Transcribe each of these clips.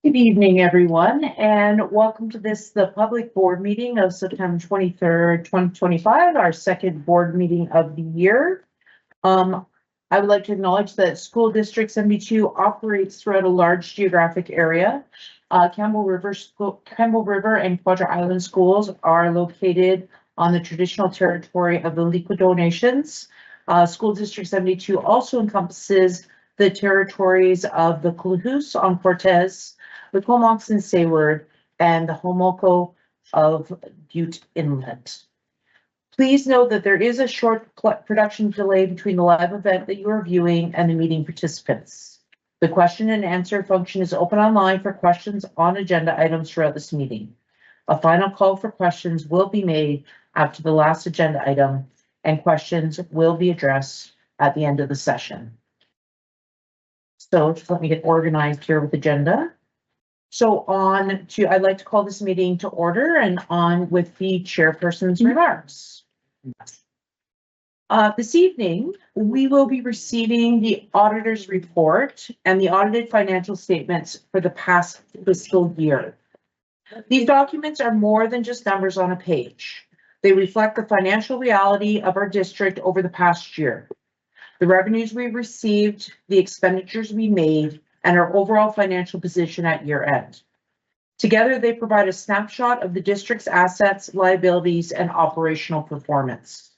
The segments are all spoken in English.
Good evening, everyone, and welcome to the public board meeting of September 23rd, 2025, our second board meeting of the year. I would like to acknowledge that School District 72 operates throughout a large geographic area. Campbell River and Quadra Island schools are located on the traditional territory of the Liquido Nations. School District 72 also encompasses the territories of the Kalahus on Cortez, the Comox and Sayward, and the Homoko of Butte Inlet. Please note that there is a short production delay between the live event that you are viewing and the meeting participants. The question and answer function is open online for questions on agenda items throughout this meeting. A final call for questions will be made after the last agenda item, and questions will be addressed at the end of the session. So just let me get organized here with agenda. So I'd like to call this meeting to order and on with the chairperson's remarks. This evening, we will be receiving the auditor's report and the audited financial statements for the past fiscal year. These documents are more than just numbers on a page. They reflect the financial reality of our district over the past year, the revenues we received, the expenditures we made, and our overall financial position at year end. Together, they provide a snapshot of the district's assets, liabilities, and operational performance.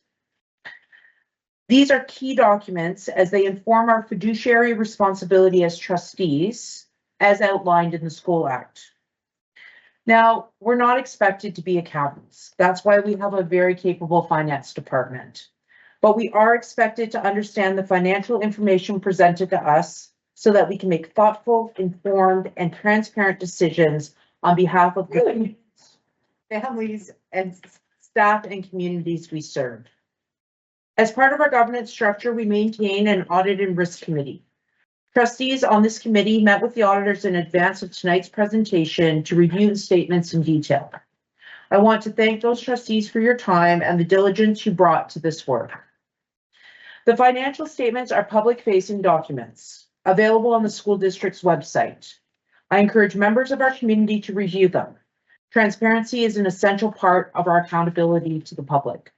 These are key documents as they inform our fiduciary responsibility as trustees, as outlined in the School Act. Now, we're not expected to be accountants. That's why we have a very capable finance department. But we are expected to understand the financial information presented to us so that we can make thoughtful, informed, and transparent decisions on behalf of the families and staff and communities we serve. As part of our governance structure, we maintain an audit and risk committee. Trustees on this committee met with the auditors in advance of tonight's presentation to review the statements in detail. I want to thank those trustees for your time and the diligence you brought to this work. The financial statements are public-facing documents available on the school district's website. I encourage members of our community to review them. Transparency is an essential part of our accountability to the public.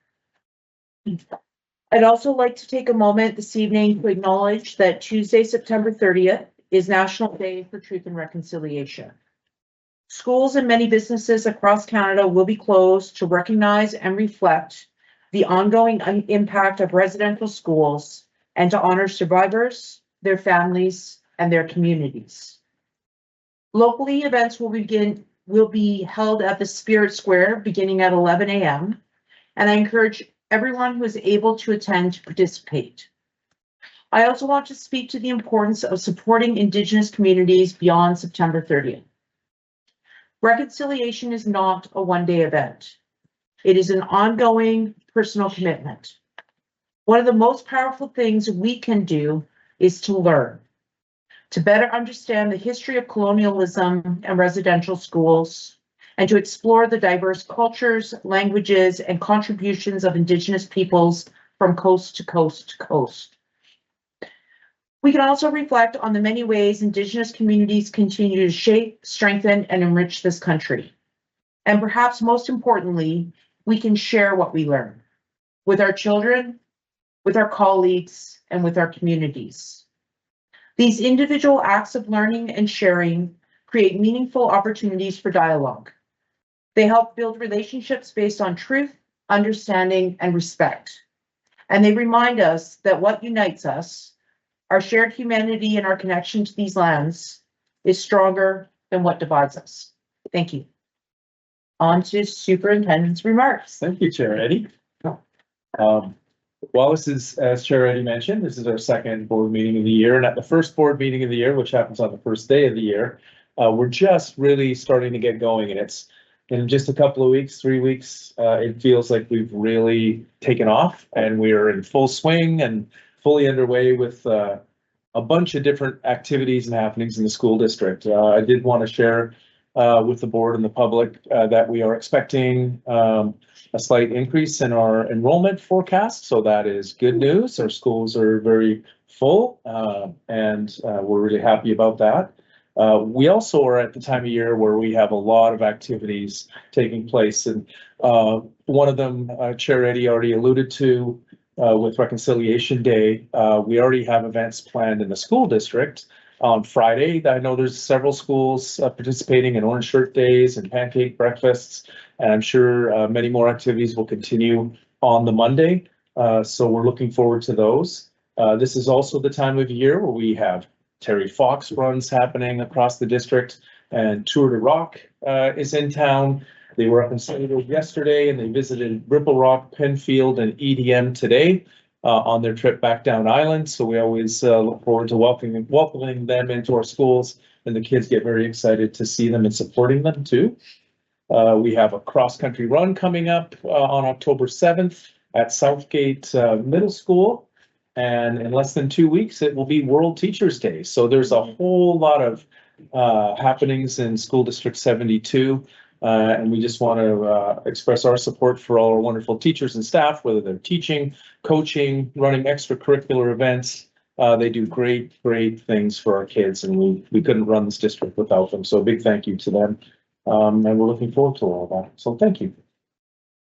I'd also like to take a moment this evening to acknowledge that Tuesday, September 30th is National Day for Truth and Reconciliation. Schools and many businesses across Canada will be closed to recognize and reflect the ongoing impact of residential schools and to honor survivors, their families, and their communities. Locally, events will be held at the Spirit Square beginning at 11 a.m. and I encourage everyone who is able to attend to participate. I also want to speak to the importance of supporting Indigenous communities beyond September 30th. Reconciliation is not a one-day event. It is an ongoing personal commitment. One of the most powerful things we can do is to learn, to better understand the history of colonialism and residential schools, and to explore the diverse cultures, languages, and contributions of Indigenous peoples from coast to coast to coast. We can also reflect on the many ways Indigenous communities continue to shape, strengthen, and enrich this country. And perhaps most importantly, we can share what we learn with our children, with our colleagues, and with our communities. These individual acts of learning and sharing create meaningful opportunities for dialogue. They help build relationships based on truth, understanding, and respect. And they remind us that what unites us, our shared humanity and our connection to these lands, is stronger than what divides us. Thank you. On to Superintendent's remarks. Thank you, Chair Eddie. Well, this is, as Chair Eddie mentioned, this is our second board meeting of the year, and at the first board meeting of the year, which happens on the first day of the year, we're just really starting to get going, and it's in just a couple of weeks, 3 weeks, it feels like we've really taken off, and we're in full swing and fully underway with a bunch of different activities and happenings in the school district. I did want to share with the board and the public that we are expecting a slight increase in our enrollment forecast. So that is good news. Our schools are very full and we're really happy about that. We also are at the time of year where we have a lot of activities taking place, and one of them, Chair Eddie already alluded to, with Reconciliation Day. We already have events planned in the school district on Friday. I know there's several schools participating in orange shirt days and pancake breakfasts, and I'm sure many more activities will continue on the Monday. So we're looking forward to those. This is also the time of year where we have Terry Fox runs happening across the district, and Tour de Rock is in town. They were up in Centerville yesterday, and they visited Ripple Rock, Penfield, and EDM today on their trip back down island. So we always look forward to welcoming them into our schools, and the kids get very excited to see them and supporting them too. We have a cross-country run coming up on October 7th at Southgate Middle School. And in less than 2 weeks, it will be World Teachers Day. So there's a whole lot of happenings in School District 72. And we just want to express our support for all our wonderful teachers and staff, whether they're teaching, coaching, running extracurricular events. They do great things for our kids, and we couldn't run this district without them. So a big thank you to them. And we're looking forward to all of that. So thank you.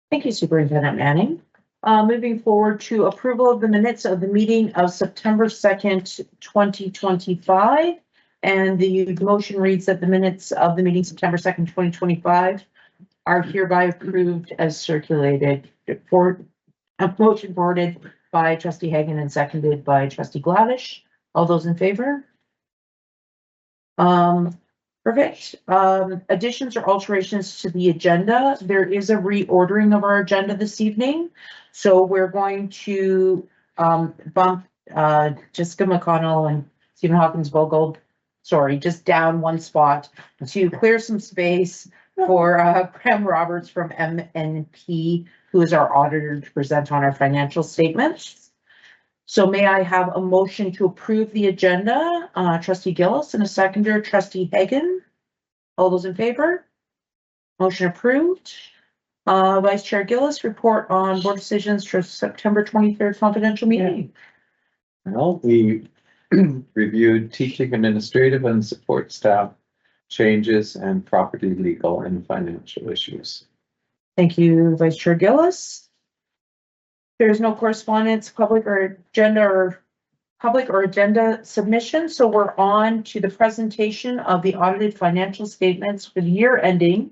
Thank you, Superintendent Manning. Moving forward to approval of the minutes of the meeting of September 2nd, 2025. And the motion reads that the minutes of the meeting September 2nd, 2025 are hereby approved as circulated. For a motion forwarded by Trustee Hagan and seconded by Trustee Gladish. All those in favor? Perfect. Additions or alterations to the agenda. There is a reordering of our agenda this evening. So we're going to bump Jessica McConnell and Stephen Hawkins-Vogel, just down one spot to clear some space for Graham Roberts from MNP, who is our auditor, to present on our financial statements. So may I have a motion to approve the agenda? Trustee Gillis, and a seconder, Trustee Hagan. All those in favor? Motion approved. Vice Chair Gillis, report on board decisions for September 23rd confidential meeting. Well, we reviewed teaching, administrative, and support staff changes and property, legal, and financial issues. Thank you, Vice Chair Gillis. There's no correspondence, public or agenda submission. So we're on to the presentation of the audited financial statements for the year ending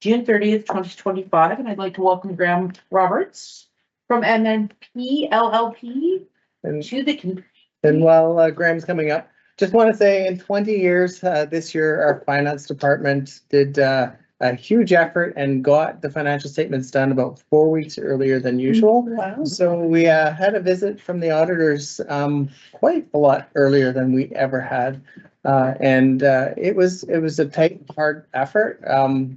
June 30th, 2025. And I'd like to welcome Graham Roberts from MNP LLP to the. And while Graham's coming up, just want to say in 20 years, this year, our finance department did a huge effort and got the financial statements done about 4 weeks earlier than usual. Wow. So we had a visit from the auditors quite a lot earlier than we ever had. And it was a tight, hard effort,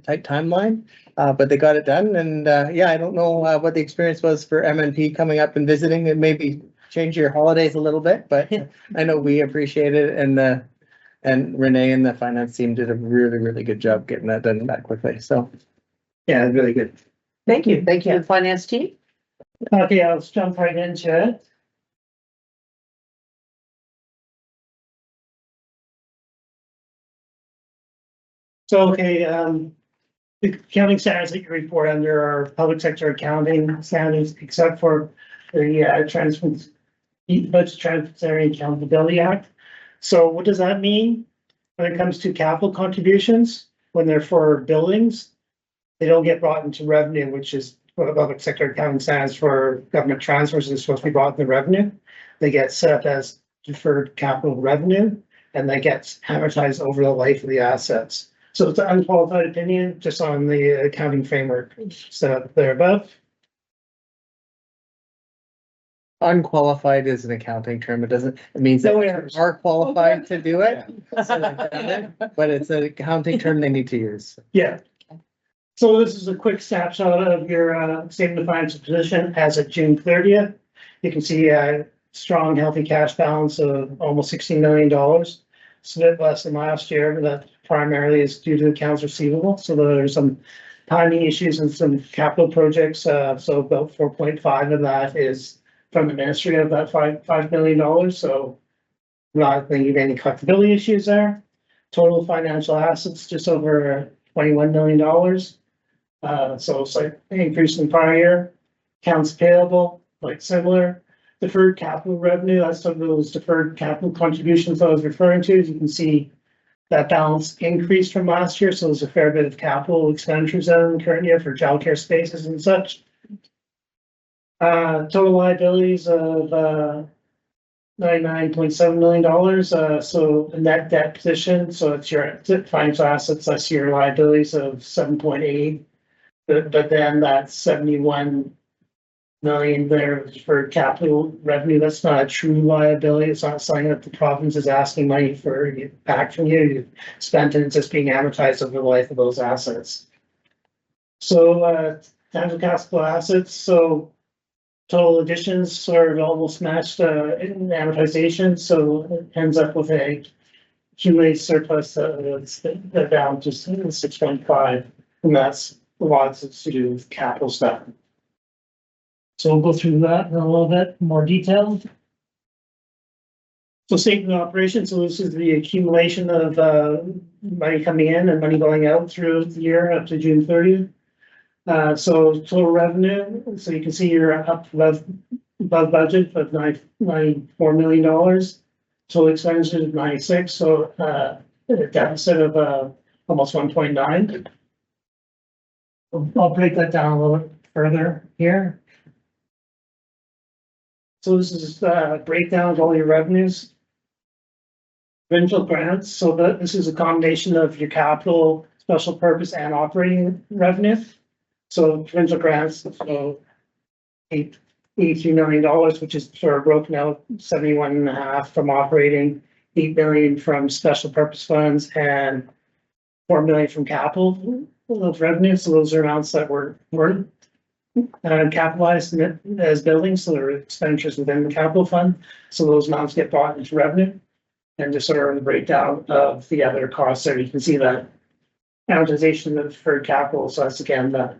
tight timeline, but they got it done. And yeah, I don't know what the experience was for MNP coming up and visiting. It maybe change your holidays a little bit, but I know we appreciate it. And Renee and the finance team did a really good job getting that done that quickly. So yeah, really good. Thank you. Thank you to the finance team. Okay, I'll jump right into it. So, okay, the accounting standards that you report under are public sector accounting standards, except for the Budget Transparency and Accountability Act. So what does that mean when it comes to capital contributions? When they're for buildings, they don't get brought into revenue, which is what the public sector accounting stands for. Government transfers is supposed to be brought into revenue. They get set up as deferred capital revenue, and they get amortized over the life of the assets. So it's an unqualified opinion just on the accounting framework set up there above. Unqualified is an accounting term. It means that we are qualified to do it. But it's an accounting term they need to use. Yeah. So this is a quick snapshot of your statement of financial position as of June 30th. You can see a strong, healthy cash balance of almost $16 million. It's a bit less than last year, but that primarily is due to accounts receivable. So there's some timing issues and some capital projects. So about 4.5 of that is from the ministry of that $5 million. So not thinking of any collectability issues there. Total financial assets, just over $21 million. So it's like an increase in prior year. Accounts payable, like similar. Deferred capital revenue, that's some of those deferred capital contributions I was referring to. As you can see, that balance increased from last year, so there's a fair bit of capital expenditures in the current year for childcare spaces and such. Total liabilities of $99.7 million, so a net debt position, so it's your financial assets less your liabilities of 7.8. But then that's 71 million there for capital revenue. That's not a true liability. It's not something that the province is asking money for back from you. You spent it, it's just being amortized over the life of those assets. So tangible capital assets, so total additions sort of almost matched in amortization, so it ends up with a accumulated surplus that's down to 6.5, and that's lots to do with capital stuff. So we'll go through that in a little bit more detail. So statement of operations, so this is the accumulation of money coming in and money going out through the year up to June 30th. So total revenue, so you can see you're up above budget of $94 million. Total expenditures of 96, so a deficit of almost 1.9. I'll break that down a little bit further here. So this is a breakdown of all your revenues. Provincial grants, so this is a combination of your capital, special purpose, and operating revenue. So provincial grants, so $83 million, which is sort of broken out, 71.5 from operating, 8 million from special purpose funds, and 4 million from capital of revenue. So those are amounts that were capitalized as buildings, so there are expenditures within the capital fund. So those amounts get brought into revenue. And just sort of the breakdown of the other costs there, you can see that amortization of deferred capital. So that's again the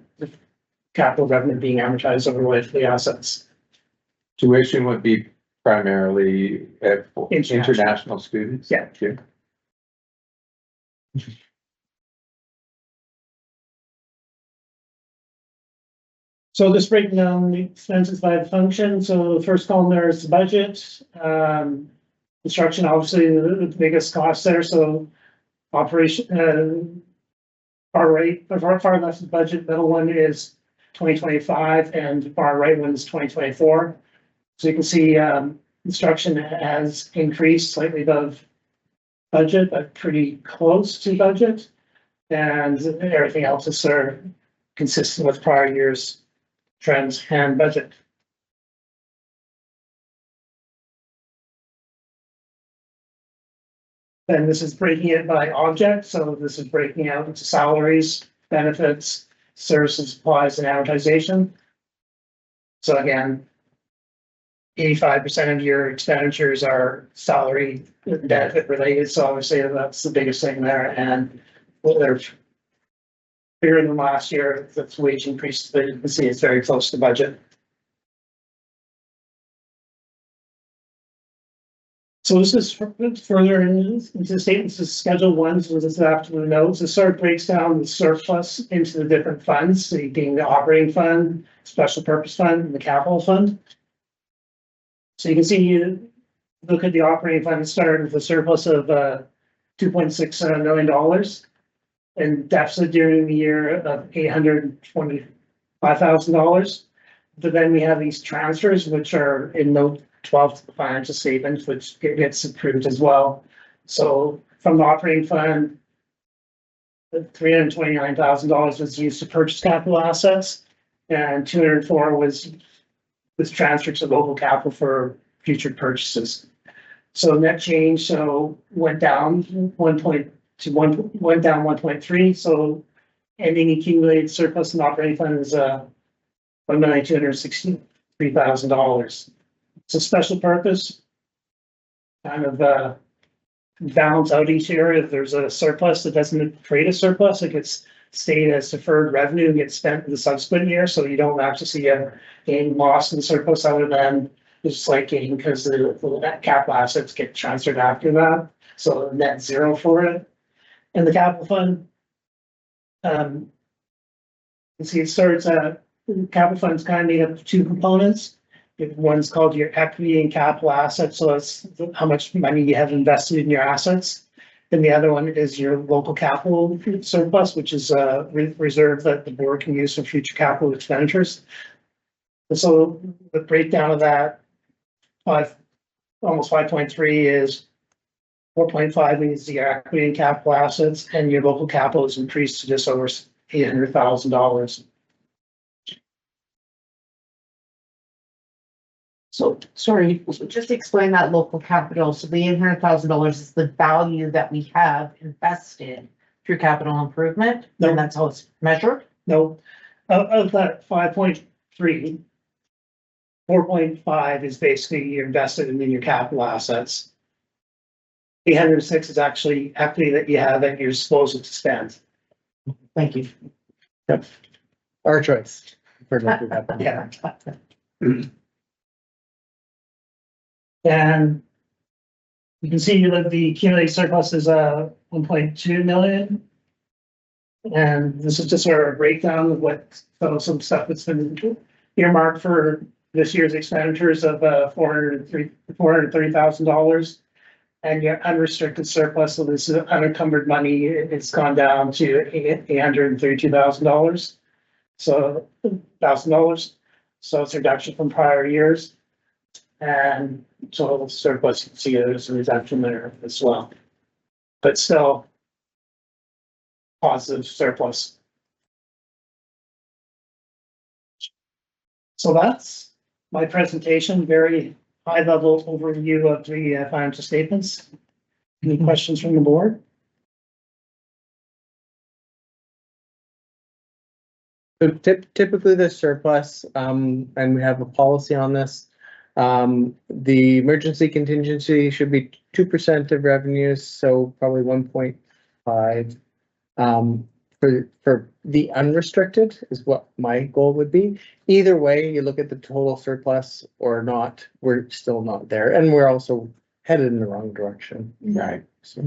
capital revenue being amortized over the life of the assets. Tuition would be primarily for international students? Yeah. Sure. So this breaking down the expenses by the function. So the first column there is the budget. Construction, obviously the biggest cost there. So operation, far right, far left of the budget, middle one is 2025 and far right one is 2024. So you can see construction has increased slightly above budget, but pretty close to budget. And everything else is sort of consistent with prior years' trends and budget. Then this is breaking it by object. So this is breaking out into salaries, benefits, services, supplies, and amortization. So again, 85% of your expenditures are salary benefit related. So obviously that's the biggest thing there. And they're bigger than last year. That's wage increase, but you can see it's very close to budget. So this is further into statements of Schedule 1, so this is after the notes. It sort of breaks down the surplus into the different funds, so being the operating fund, special purpose fund, and the capital fund. So you can see, you look at the operating fund, it started with a surplus of $2.6 million and deficit during the year of $825,000. But then we have these transfers, which are in note 12 to the financial statements, which gets approved as well. So from the operating fund, $329,000 was used to purchase capital assets, and $204 was transferred to local capital for future purchases. So net change went down 1.3. So ending accumulated surplus in the operating fund is $1,263,000. So special purpose kind of balance out each year. If there's a surplus that doesn't create a surplus, it gets stated as deferred revenue and gets spent in the subsequent year. So you don't actually see a gain loss in the surplus other than just like gain because the capital assets get transferred after that. So net zero for it. And the capital fund, you see, it starts, capital fund's kind of made up of two components. One's called your equity and capital assets, so that's how much money you have invested in your assets. And the other one is your local capital surplus, which is a reserve that the board can use for future capital expenditures. And so the breakdown of that, almost 5.3 is 4.5 is your equity and capital assets, and your local capital is increased to just over $800,000. So, sorry, just explain that local capital. So the $800,000 is the value that we have invested through capital improvement, No. and that's how it's measured? No, of that 5.3, 4.5 is basically you're invested in your capital assets. 806 is actually equity that you have at your disposal to spend. Thank you. Our choice. For local capital. Yeah. And you can see that the accumulated surplus is 1.2 million. And this is just our breakdown of what some stuff that's been earmarked for this year's expenditures of $430,000. And your unrestricted surplus, so this is unencumbered money, it's gone down to $832,000. So $1,000. So it's a reduction from prior years. And total surplus, you can see there's a reduction there as well. But still positive surplus. So that's my presentation, very high level overview of the financial statements. Any questions from the board? So typically the surplus, and we have a policy on this. The emergency contingency should be 2% of revenues, so probably 1.5. For the unrestricted is what my goal would be. Either way, you look at the total surplus or not, we're still not there, and we're also headed in the wrong direction. Right. So,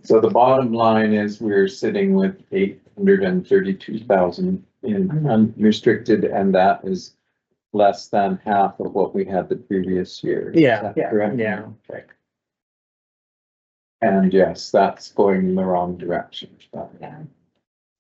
So the bottom line is we're sitting with 832,000 in unrestricted, and that is less than half of what we had the previous year. Is Yeah, that yeah, correct? yeah. Okay. And yes, that's going in the wrong direction. Yeah.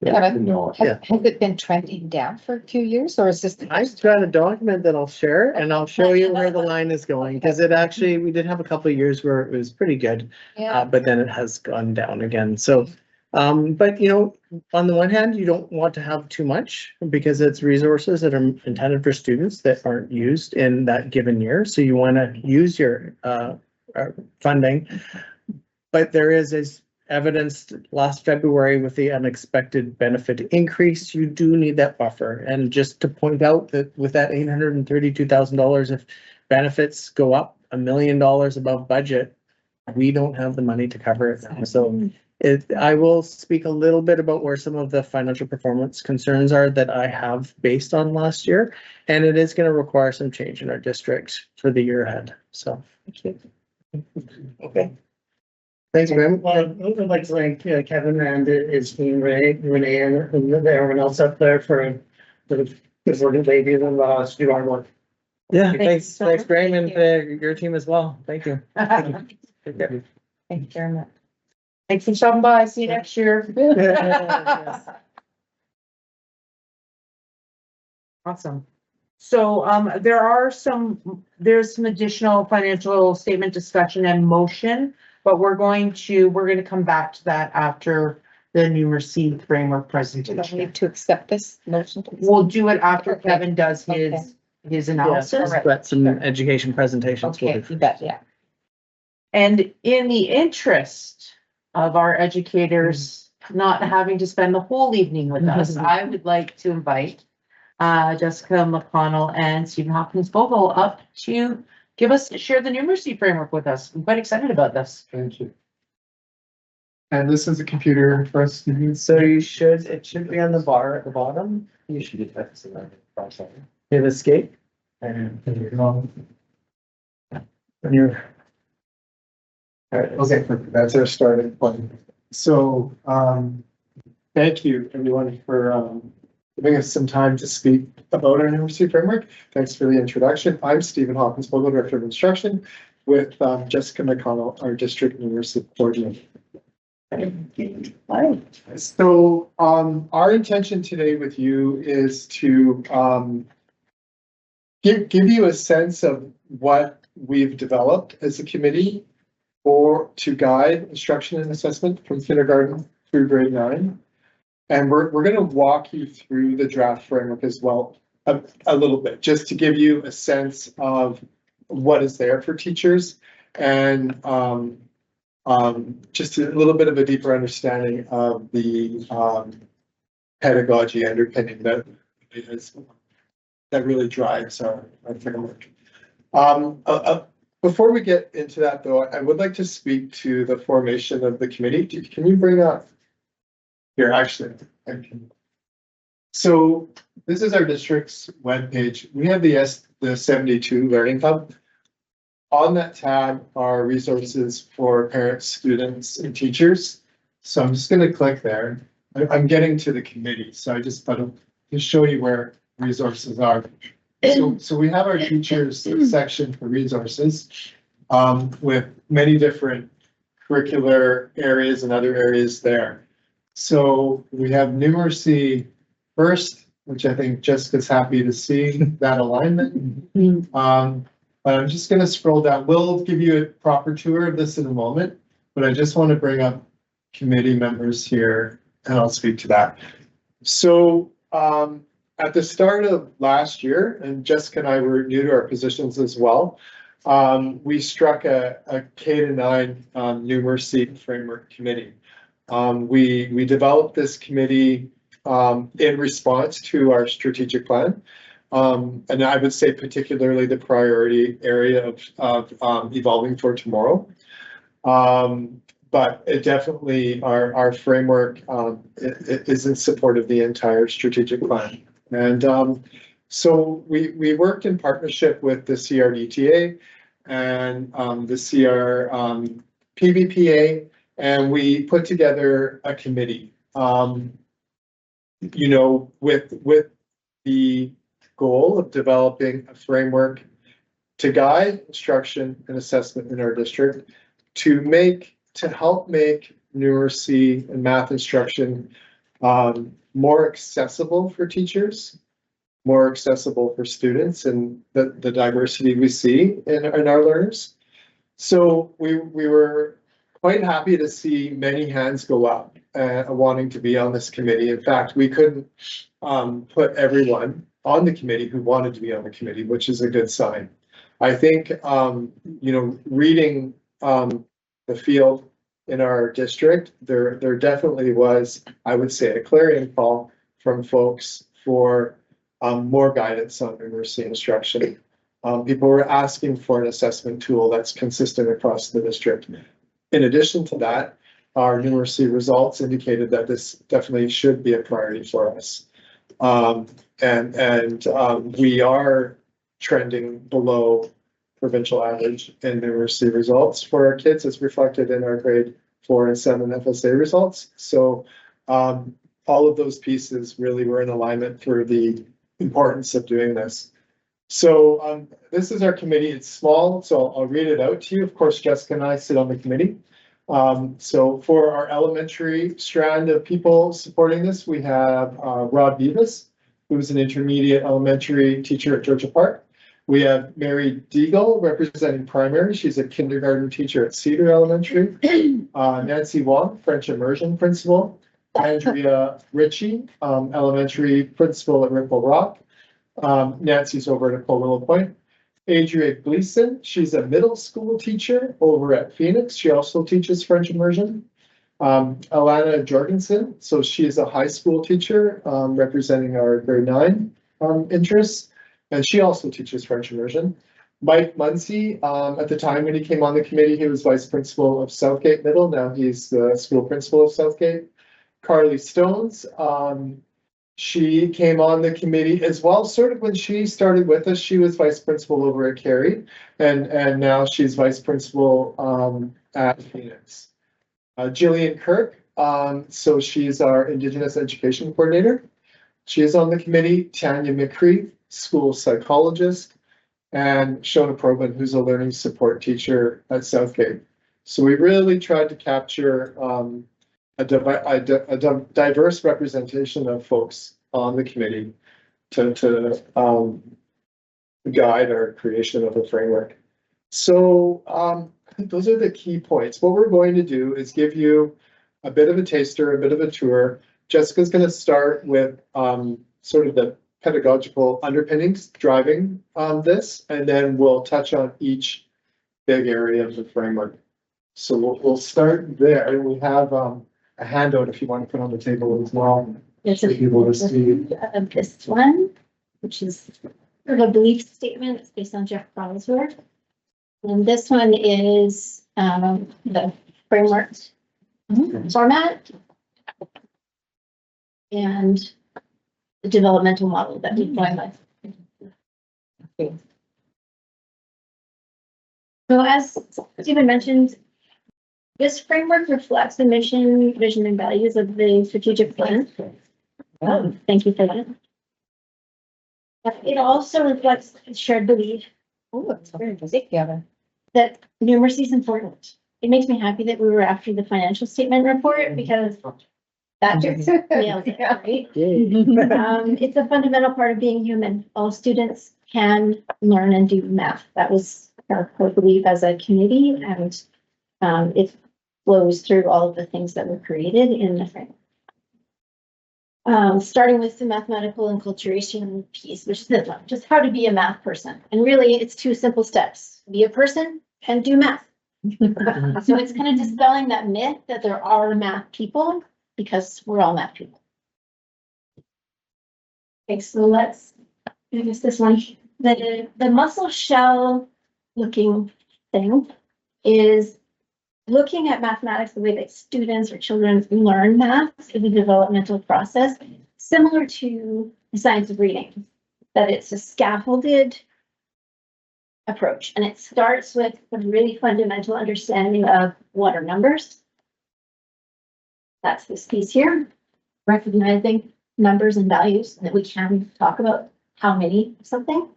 No, Yeah. Has it been trending down for a few years, or is this? the I've first got a document that I'll share, and I'll show you where the line is going, because it actually, we did have a couple of years where it was pretty good. Yeah, But then it has gone down again. So, but you know, on the one hand, you don't want to have too much because it's resources that are intended for students that aren't used in that given year. So you want to use your funding. But there is, as evidenced last February with the unexpected benefit increase, you do need that buffer. And just to point out that with that $832,000, if benefits go up $1 million above budget, we don't have the money to cover it now. So I will speak a little bit about where some of the financial performance concerns are that I have based on last year. And it is going to require some change in our district for the year ahead. So. Okay. Thanks, Graham. Well, I'd like to thank Kevin and his team, Renee, and everyone else up there for the good work they do and allow us to do our work. Yeah, Thank you thanks, so thanks, much. Graham, Thank and your team as well. Thank you. thank you very much. Thanks for stopping by. See you next year. Awesome. So there's some additional financial statement discussion and motion, but we're going to come back to that after the numeracy framework Do you presentation. need to accept this motion? to accept? We'll do it after Okay. Kevin does Okay. his Yes, analysis. Alright. got some education presentations. we'll Okay, do. you bet, yeah. And in the interest of our educators not having to spend the whole evening with us, I would like to invite Jessica McConnell and Stephen Hopkins Vogel up to share the numeracy framework with us. I'm quite excited about this. Thank you. And this is a computer for us to use. So it should be on the bar at the bottom. you should get that. Hit escape. And you're. Okay, that's our starting point. So, thank you everyone for, giving us some time to speak about our numeracy framework. Thanks for the introduction. I'm Stephen Hawkins, Local Director of Instruction with, Jessica McConnell, our District Numeracy Coordinator. Hi. So, our intention today with you is to, give you a sense of what we've developed as a committee to guide instruction and assessment from kindergarten through grade 9. And we're going to walk you through the draft framework as well, a little bit, just to give you a sense of what is there for teachers and just a little bit of a deeper understanding of the pedagogy underpinning that really drives our framework. Before we get into that though, I would like to speak to the formation of the committee. Can you bring up here, actually? I can. So this is our district's webpage. We have the 72 Learning Hub. On that tab are resources for parents, students, and teachers. So I'm just going to click there. I'm getting to the committee, so I just thought to show you where resources are. So we have our teachers section for resources with many different curricular areas and other areas there. So we have numeracy first, which I think Jessica's happy to see that alignment. But I'm just going to scroll down. We'll give you a proper tour of this in a moment, but I just want to bring up committee members here and I'll speak to that. So at the start of last year, and Jessica and I were new to our positions as well, we struck a K-9 numeracy framework committee. We developed this committee in response to our strategic plan. And I would say particularly the priority area of evolving for tomorrow. But it definitely, our framework is in support of the entire strategic plan. And so we worked in partnership with the CRDTA and the PBPA, and we put together a committee, you know, with the goal of developing a framework to guide instruction and assessment in our district to help make numeracy and math instruction more accessible for teachers, more accessible for students and the diversity we see in our learners. So we were quite happy to see many hands go up wanting to be on this committee. In fact, we couldn't put everyone on the committee who wanted to be on the committee, which is a good sign. I think, you know, reading the field in our district, there definitely was, I would say, a clarion call from folks for more guidance on numeracy instruction. People were asking for an assessment tool that's consistent across the district. In addition to that, our numeracy results indicated that this definitely should be a priority for us. We are trending below provincial average in numeracy results for our kids, as reflected in our grade 4 and 7 FSA results. So all of those pieces really were in alignment for the importance of doing this. So this is our committee. It's small, so I'll read it out to you. Of course, Jessica and I sit on the committee. So for our elementary strand of people supporting this, we have Rod Beavis, who's an intermediate elementary teacher at Georgia Park. We have Mary Deagle representing primary. She's a kindergarten teacher at Cedar Elementary. Nancy Wong, French immersion principal. Andrea Ritchie, elementary principal at Ripple Rock. Nancy's over at Willow Point. Adria Gleason, she's a middle school teacher over at Phoenix. She also teaches French immersion. Alana Jorgensen, so she is a high school teacher representing our grade 9 interests, and she also teaches French immersion. Mike Munsey, at the time when he came on the committee, he was vice principal of Southgate Middle. Now he's the school principal of Southgate. Carly Stones, she came on the committee as well. Sort of when she started with us, she was vice principal over at Cary, and now she's vice principal at Phoenix. Jillian Kirk, so she's our Indigenous Education Coordinator. She is on the committee. Tanya McCree, school psychologist, and Shona Probin, who's a learning support teacher at Southgate. So we really tried to capture a diverse representation of folks on the committee to guide our creation of a framework. So those are the key points. What we're going to do is give you a bit of a taster, a bit of a tour. Jessica's going to start with sort of the pedagogical underpinnings driving this, and then we'll touch on each big area of the framework. So we'll start there. We have a handout if you want to put on the table as well. There's for people to see. this one, which is sort of a belief statement. It's based on Jeff Brown's work. And this one is the framework format and the developmental model that we're going with. So as Stephen mentioned, this framework reflects the mission, vision, and values of the strategic plan. Thank you for that. It also reflects shared belief Oh, it's very big, yeah. that numeracy is important. It makes me happy that we were after the financial statement report because that just nailed it, right? It's a fundamental part of being human. All students can learn and do math. That was our core belief as a community, and it flows through all of the things that were created in the framework. Starting with the mathematical enculturation piece, which is this one, just how to be a math person. And really, it's two simple steps: be a person and do math. So it's kind of dispelling that myth that there are math people, because we're all math people. Okay, so let's use this one. The muscle shell looking thing is looking at mathematics the way that students or children learn math is a developmental process, similar to the science of reading, that it's a scaffolded approach. And it starts with a really fundamental understanding of what are numbers. That's this piece here, recognizing numbers and values, and that we can talk about how many of something.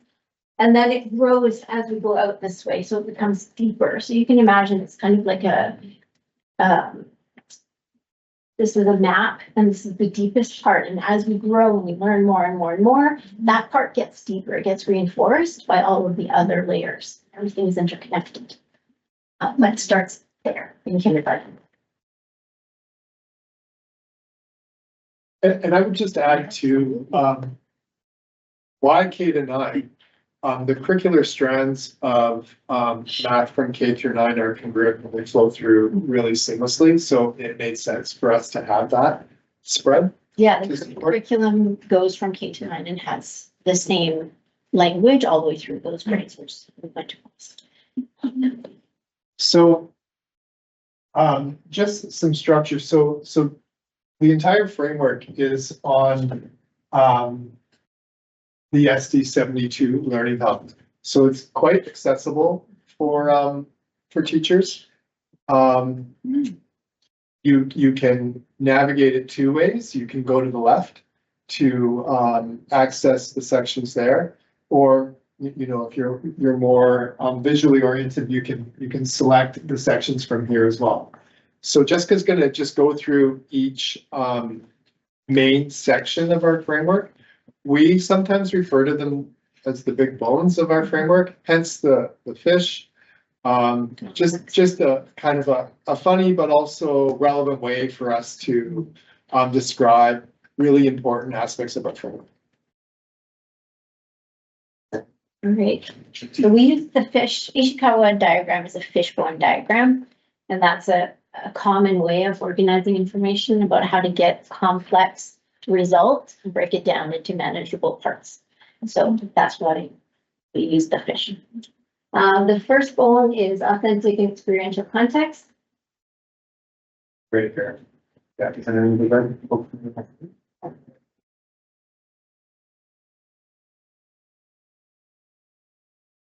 And then it grows as we go out this way, so it becomes deeper. So you can imagine it's kind of like a, this is a map, and this is the deepest part. And as we grow and we learn more and more and more, that part gets deeper. It gets reinforced by all of the other layers. Everything is interconnected. But it starts there in kindergarten. And I would just add to why K to 9. The curricular strands of math from K through 9 are congruent and they flow through really seamlessly. So it made sense for us to have that spread. Yeah, the curriculum goes from K to 9 and has the same language all the way through those grades, which we went to. So just some structure. So the entire framework is on the SD72 Learning Hub. So it's quite accessible for teachers. You can navigate it two ways. You can go to the left to access the sections there, or you know, if you're more visually oriented, you can select the sections from here as well. So Jessica's going to just go through each main section of our framework. We sometimes refer to them as the big bones of our framework, hence the fish. Just a kind of a funny but also relevant way for us to describe really important aspects of our framework. All right, so we use the fish. Ishikawa diagram is a fishbone diagram, and that's a common way of organizing information about how to get complex results and break it down into manageable parts. So that's why we use the fish. The first bone is authentic and experiential context. Great, fair. Yeah.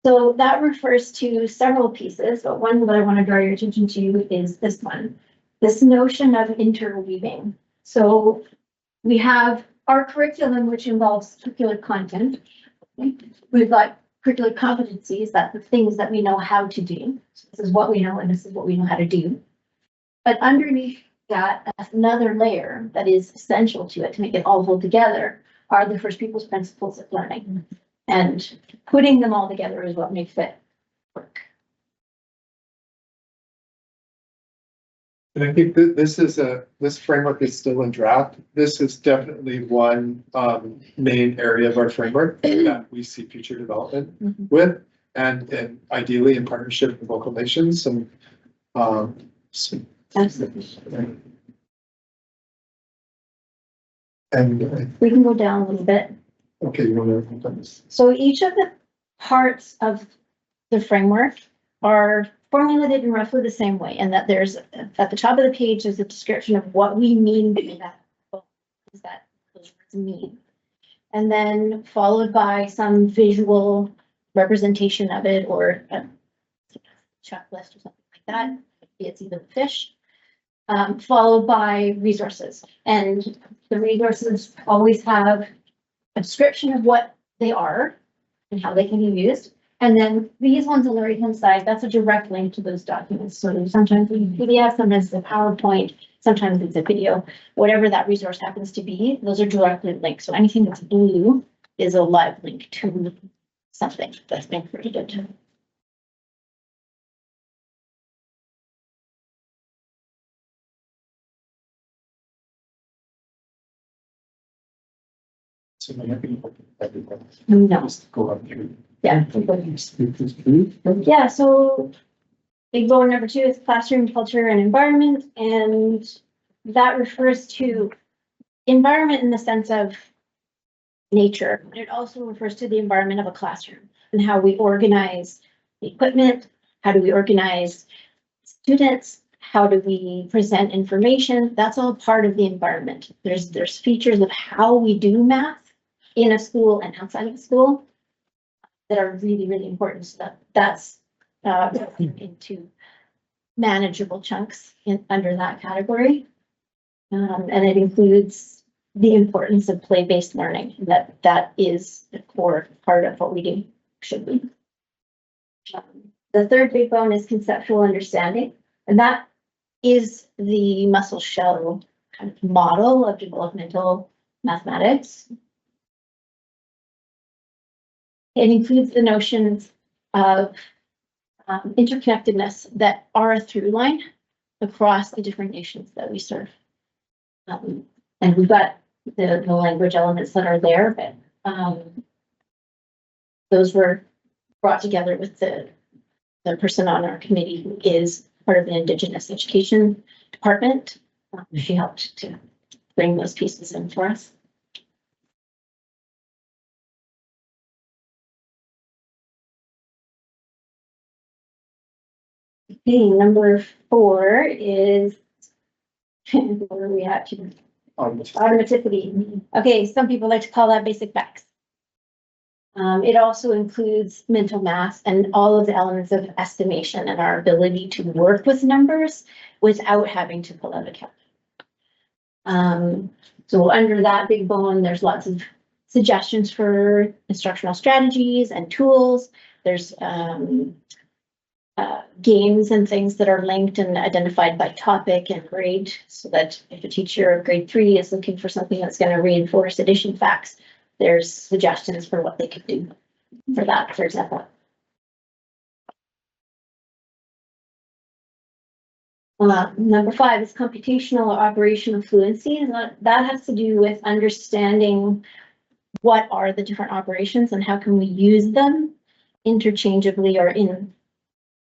So that refers to several pieces, but one that I want to draw your attention to is this one. this notion of interweaving. So we have our curriculum, which involves curricular content. We've got curricular competencies, that's the things that we know how to do. So this is what we know and this is what we know how to do. But underneath that, another layer that is essential to it to make it all hold together are the first people's principles of learning. And putting them all together is what makes it work. And I think this framework is still in draft. This is definitely one main area of our framework that we see future development with, and ideally in partnership with local nations and Absolutely. and We can go down a little bit. okay, you want to. So each of the parts of the framework are formulated in roughly the same way, and that there's at the top of the page is a description of what we mean by that. What does that those words mean? And then followed by some visual representation of it, or a checklist or something like that. It's even fish. Followed by resources, and the resources always have a description of what they are and how they can be used. And then these ones on the right hand side, that's a direct link to those documents. So sometimes it's a PDF, sometimes it's a PowerPoint, sometimes it's a video, whatever that resource happens to be, those are directly linked. So anything that's blue is a live link to something that's been created. So I think No. just go up here. Yeah. Yeah, so big goal number 2 is classroom culture and environment, and that refers to environment in the sense of nature. It also refers to the environment of a classroom and how we organize the equipment, how do we organize students, how do we present information. That's all part of the environment. There's features of how we do math in a school and outside of school that are really, really important. So that's into manageable chunks under that category. And it includes the importance of play-based learning, that is the core part of what we do, should be. The third big bone is conceptual understanding, and that is the muscle shell kind of model of developmental mathematics. It includes the notions of interconnectedness that are a through line across the different nations that we serve. And we've got the language elements that are there, but those were brought together with the person on our committee who is part of the Indigenous Education Department. She helped to bring those pieces in for us. Okay, number 4 is where are we at? Automaticity. Okay, some people like to call that basic facts. It also includes mental math and all of the elements of estimation and our ability to work with numbers without having to pull out a calculator. So under that big bone, there's lots of suggestions for instructional strategies and tools. There's games and things that are linked and identified by topic and grade, so that if a teacher of grade 3 is looking for something that's going to reinforce addition facts, there's suggestions for what they could do for that, for example. Number 5 is computational or operational fluency, and that has to do with understanding what are the different operations and how can we use them interchangeably or in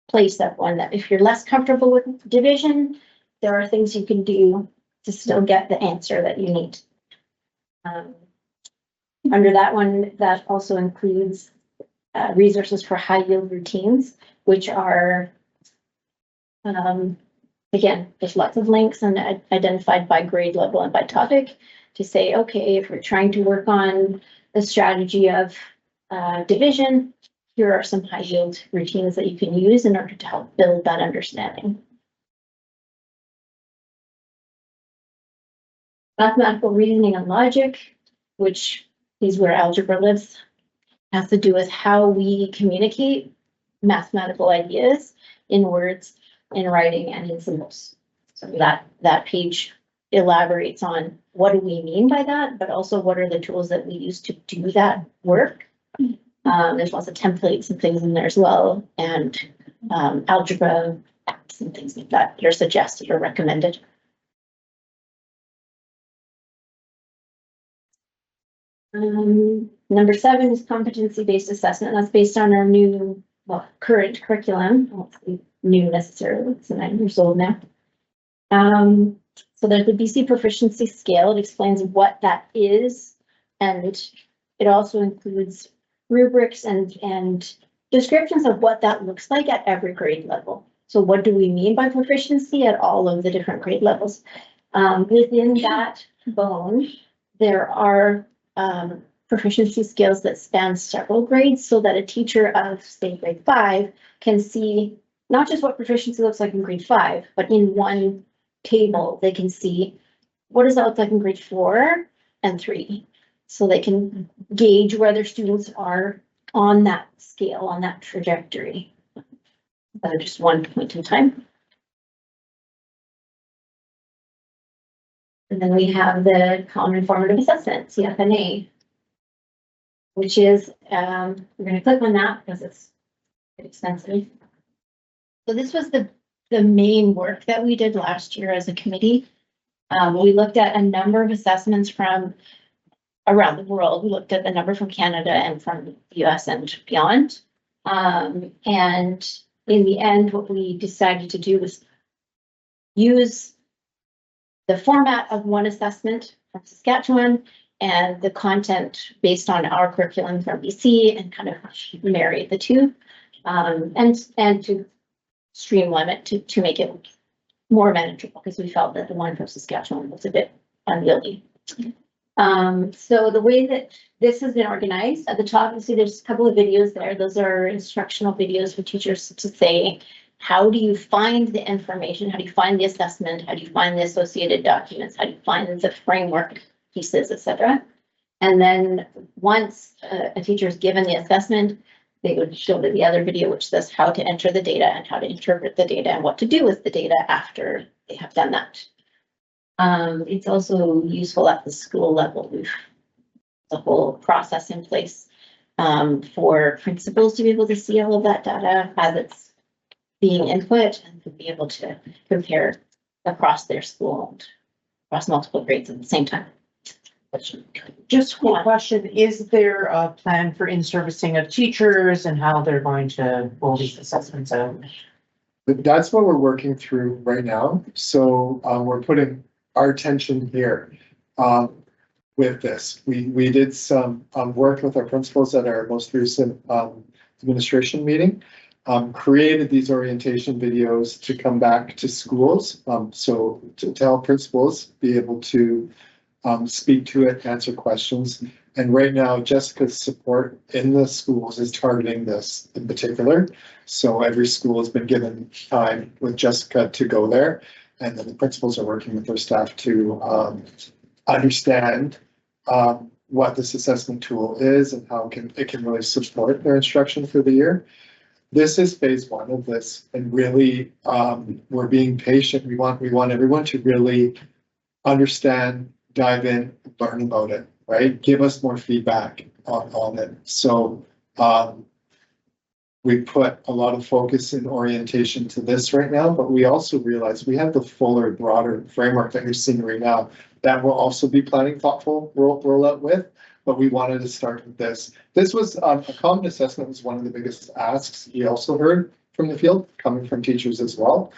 place of one. That if you're less comfortable with division, there are things you can do to still get the answer that you need. Under that one, that also includes resources for high yield routines, which are, again, there's lots of links and identified by grade level and by topic to say, okay, if we're trying to work on the strategy of division, here are some high yield routines that you can use in order to help build that understanding. Mathematical reasoning and logic, which is where algebra lives, has to do with how we communicate mathematical ideas in words, in writing, and in symbols. So that page elaborates on what do we mean by that, but also what are the tools that we use to do that work. There's lots of templates and things in there as well, and algebra apps and things like that are suggested or recommended. Number 7 is competency-based assessment. That's based on our new, well, current curriculum. Well, it's new necessarily, it's 9 years old now. So there's the BC proficiency scale. It explains what that is, and it also includes rubrics and descriptions of what that looks like at every grade level. So what do we mean by proficiency at all of the different grade levels? Within that bone, there are proficiency scales that span several grades, so that a teacher of, say, grade 5 can see not just what proficiency looks like in grade 5, but in one table, they can see what does that look like in grade 4 and 3. So they can gauge where their students are on that scale, on that trajectory. At just one point in time. And then we have the Common Formative Assessment, CFNA, which is, we're going to click on that because it's expensive. So this was the main work that we did last year as a committee. We looked at a number of assessments from around the world. We looked at the number from Canada and from the US and beyond. And in the end, what we decided to do was use the format of one assessment from Saskatchewan and the content based on our curriculum from BC and kind of marry the two, and to streamline it to make it more manageable, because we felt that the one from Saskatchewan was a bit unwieldy. So the way that this has been organized, at the top, you see there's a couple of videos there. Those are instructional videos for teachers to say, how do you find the information? How do you find the assessment? How do you find the associated documents? How do you find the framework pieces, etc.? And then once a teacher is given the assessment, they would show the other video, which says how to enter the data and how to interpret the data and what to do with the data after they have done that. It's also useful at the school level. We've the whole process in place for principals to be able to see all of that data as it's being input and to be able to compare across their school and across multiple grades at the same time. Just one question, is there a plan for in-servicing of teachers and how they're going to roll these assessments out? That's what we're working through right now. So we're putting our attention here with this. We did some work with our principals at our most recent administration meeting, created these orientation videos to come back to schools. So to help principals be able to speak to it, answer questions. And right now, Jessica's support in the schools is targeting this in particular. So every school has been given time with Jessica to go there. And then the principals are working with their staff to understand what this assessment tool is and how it can really support their instruction for the year. This is phase 1 of this, and really we're being patient. We want everyone to really understand, dive in, learn about it, right? Give us more feedback on it. So we put a lot of focus and orientation to this right now, but we also realize we have the fuller, broader framework that you're seeing right now that we'll also be planning thoughtful rollout with, but we wanted to start with this. This was a common assessment was one of the biggest asks we also heard from the field, coming from teachers as well,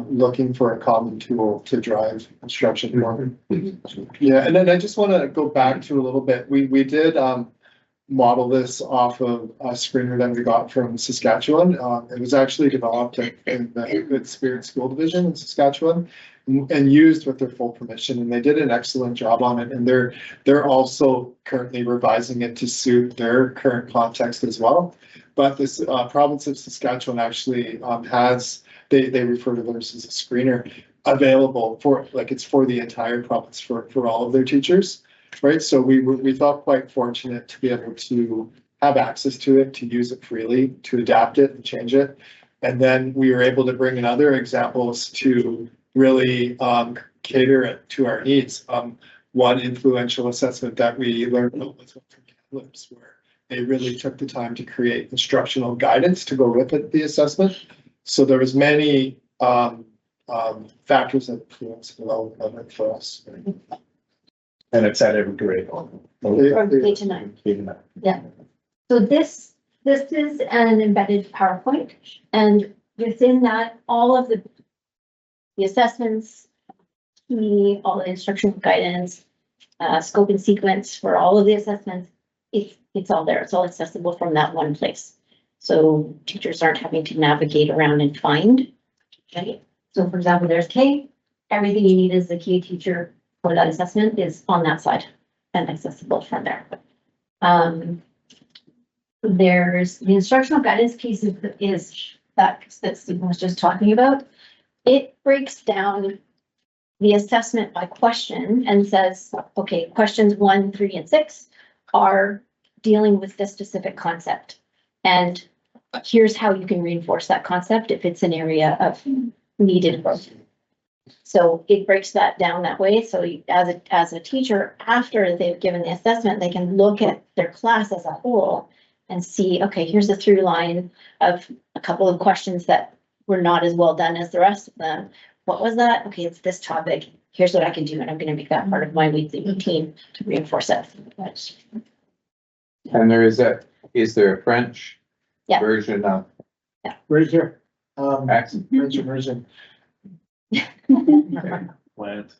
looking for a common tool to drive instruction forward. Yeah, and then I just want to go back to a little bit. We did model this off of a screener that we got from Saskatchewan. It was actually developed in the Good Spirit School Division in Saskatchewan and used with their full permission, and they did an excellent job on it. And they're also currently revising it to suit their current context as well. But this province of Saskatchewan actually has, they refer to theirs as a screener, available for, like, it's for the entire province for all of their teachers, right? So we felt quite fortunate to be able to have access to it, to use it freely, to adapt it and change it. And then we were able to bring in other examples to really cater it to our needs. One influential assessment that we learned about was from Campbell, where they really took the time to create instructional guidance to go with it, the assessment. So there was many factors that influence the development of it for us. And it's at every grade. From K to 9. Yeah. So this is an embedded PowerPoint, and within that, all of the assessments, all the instructional guidance, scope and sequence for all of the assessments, it's all there. It's all accessible from that one place. So teachers aren't having to navigate around and find. Right? So for example, there's K. Everything you need as a K teacher for that assessment is on that side and accessible from there. There's the instructional guidance piece is that Stephen was just talking about. It breaks down the assessment by question and says, okay, questions 1, 3, and 6 are dealing with this specific concept. And here's how you can reinforce that concept if it's an area of needed growth. So it breaks that down that way. So as a teacher, after they've given the assessment, they can look at their class as a whole and see, okay, here's the through line of a couple of questions that were not as well done as the rest of them. What was that? Okay, it's this topic. Here's what I can do, and I'm going to make that part of my weekly routine to reinforce it. And is there a French Yeah. version of Right here. accent? French version. Plant.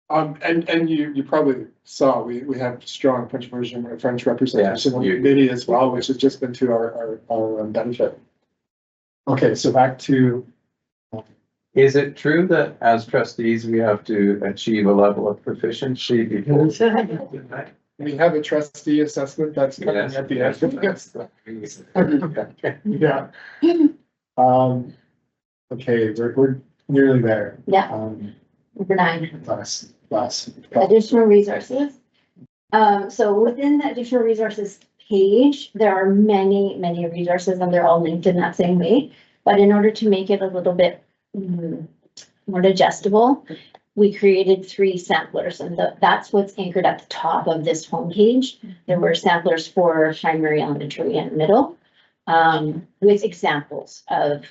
And you probably saw, we have strong French version, or French representation on Yeah, the committee as well, which has just been to our benefit. Okay, so back to, Is it true that as trustees, we have to achieve a level of proficiency before? we have a trustee assessment that's coming Yes. at the end of this. Yeah. Okay, we're nearly there. Yeah, Um, number 9. last. Additional resources. So within the additional resources page, there are many resources, and they're all linked in that same way. But in order to make it a little bit more digestible, we created 3 samplers, and that's what's anchored at the top of this homepage. There were samplers for primary, elementary, and middle, with examples of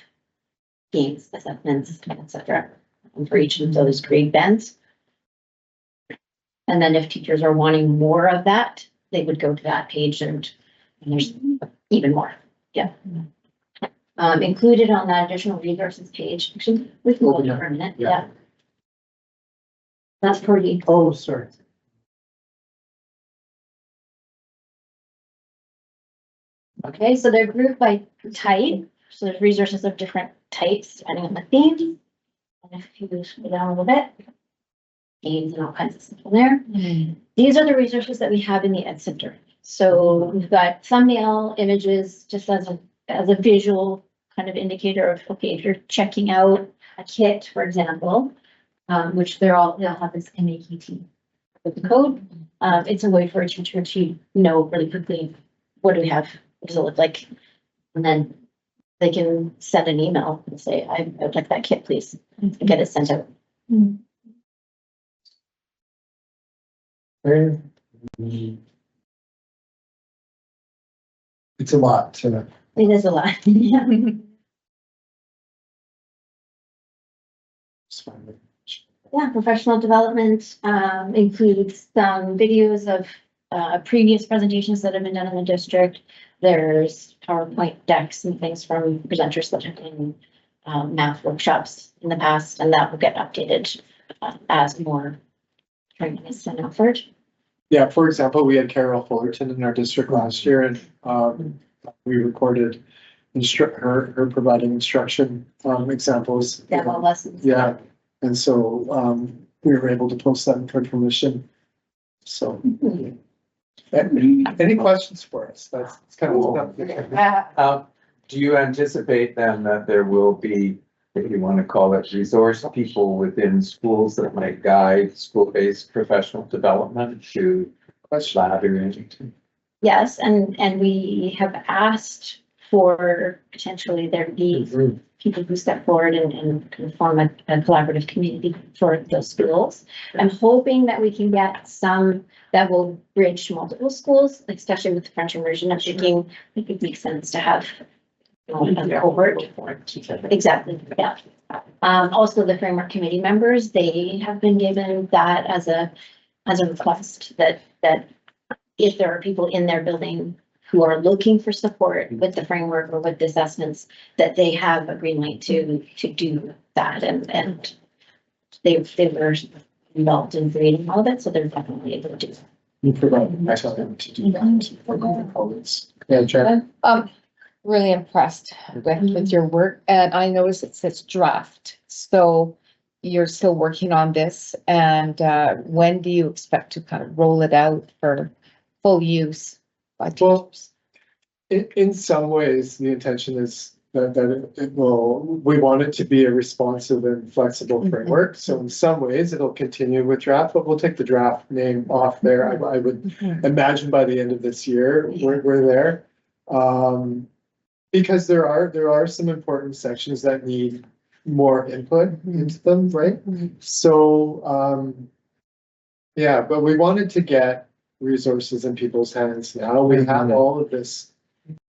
games, assessments, etc. For each of those grade bands. And then if teachers are wanting more of that, they would go to that page and there's even more. Yeah. Included on that additional resources page, actually, we can go there for a minute. Yeah. That's pretty. Oh, sorry. Okay, so they're grouped by type. So there's resources of different types depending on the theme. And if you go down a little bit, games and all kinds of stuff in there. These are the resources that we have in the Ed Center. So we've got thumbnail images just as a visual kind of indicator of, okay, if you're checking out a kit, for example, which they'll have this MAKT with the code. It's a way for a teacher to know really quickly, what do we have? What does it look like? And then they can send an email and say, I would like that kit, please, and get it sent out. It's a lot to. It is a lot. Yeah. Yeah, professional development includes some videos of previous presentations that have been done in the district. There's PowerPoint decks and things from presenters that have done math workshops in the past, and that will get updated as more training is been offered. Yeah, for example, we had Carol Fullerton in our district last year, and we recorded her providing instruction examples. Demo lessons. Yeah, and so we were able to post that in code permission. So, any questions for us? That's kind of. Do you anticipate then that there will be if you want to call it, resource people within schools that might guide school-based professional development to ladder into. Yes, and we have asked for potentially there be people who step forward and can form a collaborative community for those schools. I'm hoping that we can get some that will bridge multiple schools, especially with the French immersion. I'm thinking it would make sense to have a cohort. Exactly, yeah. Also the framework committee members, they have been given that as a request that if there are people in their building who are looking for support with the framework or with the assessments, that they have a green light to do that, and they were involved in creating all of it, so they're definitely able to do that. You provide them to do that. Yeah, Chair. Really impressed with your work, and I noticed it says draft, so you're still working on this, and when do you expect to kind of roll it out for full use by teachers? In some ways, the intention is that it will, we want it to be a responsive and flexible framework. So in some ways, it'll continue with draft, but we'll take the draft name off there. I would imagine by the end of this year, we're there. Because there are some important sections that need more input into them, right? So, yeah, but we wanted to get resources in people's hands now. We have all of this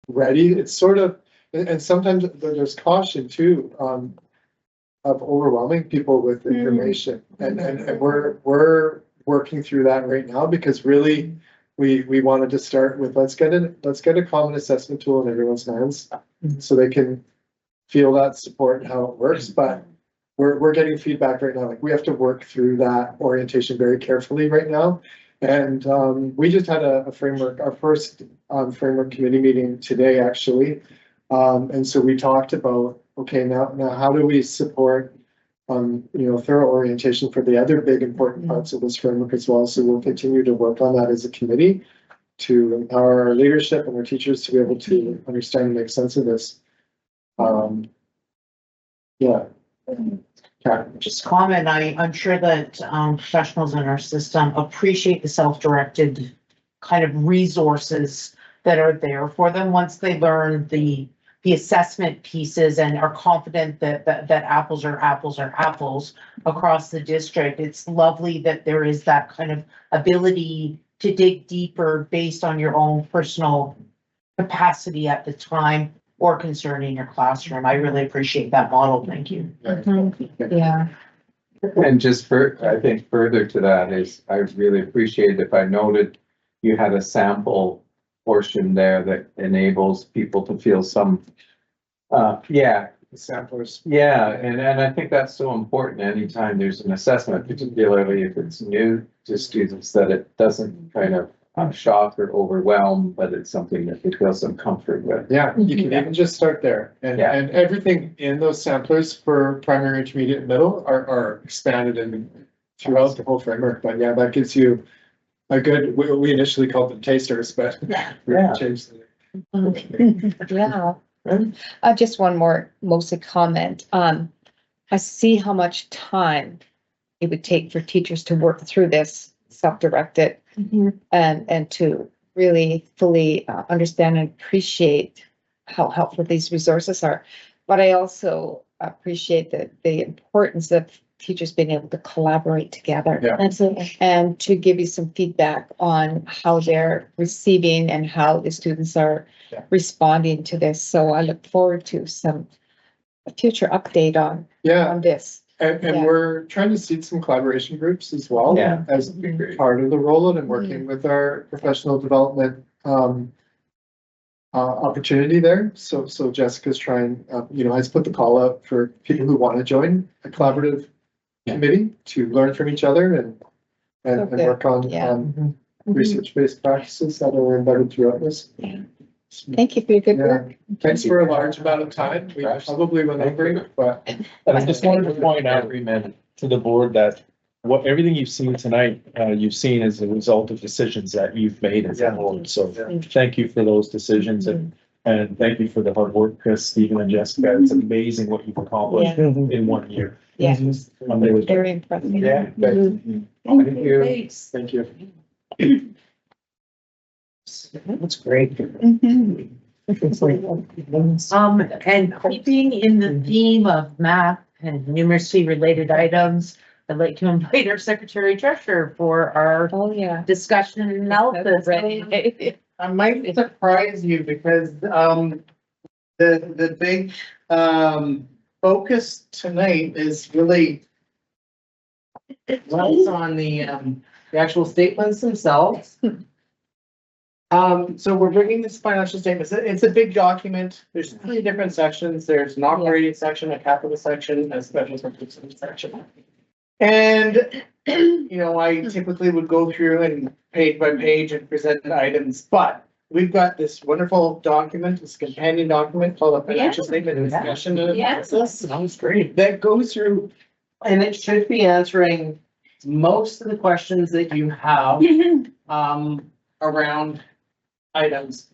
ready. It's sort of, and sometimes there's caution too, of overwhelming people with information. And we're working through that right now, because really we wanted to start with, let's get a common assessment tool in everyone's hands so they can feel that support and how it works. But we're getting feedback right now. Like, we have to work through that orientation very carefully right now. And we just had a framework, our first framework committee meeting today, actually. And so we talked about, okay, now how do we support thorough orientation for the other big important parts of this framework as well. So we'll continue to work on that as a committee to empower our leadership and our teachers to be able to understand and make sense of this. Yeah. Just comment, I'm sure that professionals in our system appreciate the self-directed kind of resources that are there for them once they learn the assessment pieces and are confident that apples are apples across the district. It's lovely that there is that kind of ability to dig deeper based on your own personal capacity at the time or concern in your classroom. I really appreciate that model. Thank you. Yeah. And just I think further to that is, I really appreciate if I noted you had a sample portion there that enables people to feel some, Samplers. yeah, and I think that's so important anytime there's an assessment, particularly if it's new to students, that it doesn't kind of shock or overwhelm, but it's something that they feel some comfort with. Yeah, you can even just start there. And Yeah. and everything in those samplers for primary, intermediate, and middle are expanded and throughout the whole framework. But yeah, that gives you a good, we initially called them tasters, but we Yeah. changed the. Yeah. Just one more mostly comment. I see how much time it would take for teachers to work through this self-directed and to really fully understand and appreciate how helpful these resources are. But I also appreciate the importance of teachers being able to collaborate together. Yeah. Absolutely. And to give you some feedback on how they're receiving and how the students are responding to this. So I look forward to a future update on this. And we're trying to seed some collaboration groups as well. Yeah. As part of the rollout and working with our professional development opportunity there. So Jessica's trying, has put the call out for people who want to join a collaborative committee to learn from each other and work on research-based practices that are embedded throughout this. Yeah. Thank you for your good work. Thanks for a large amount of time. We probably went over, but. And I just wanted to point out to the board that everything you've seen tonight, you've seen as a result of decisions that you've made as a board. So thank you for those decisions. And And thank you for the hard work, Stephen and Jessica. It's amazing what you've accomplished in 1 year. Yeah, Amazing. very impressive. Yeah. Mhm. Thank you. Thank you. That's great. Mhm. And keeping in the theme of math and numeracy related items, I'd like to invite our secretary treasurer for our Oh, yeah. discussion and analysis. Ready. I might surprise you because, the big, focus tonight is really less on the actual statements themselves. So we're bringing this financial statements. It's a big document. There's 3 different sections. There's an operating section, a capital section, a special purpose section. And, you know, I typically would go through and page by page and present the items, but we've got this wonderful document, this companion document called a financial statement and discussion and analysis. Sounds great. That goes through, and it should be answering most of the questions that you have, around items.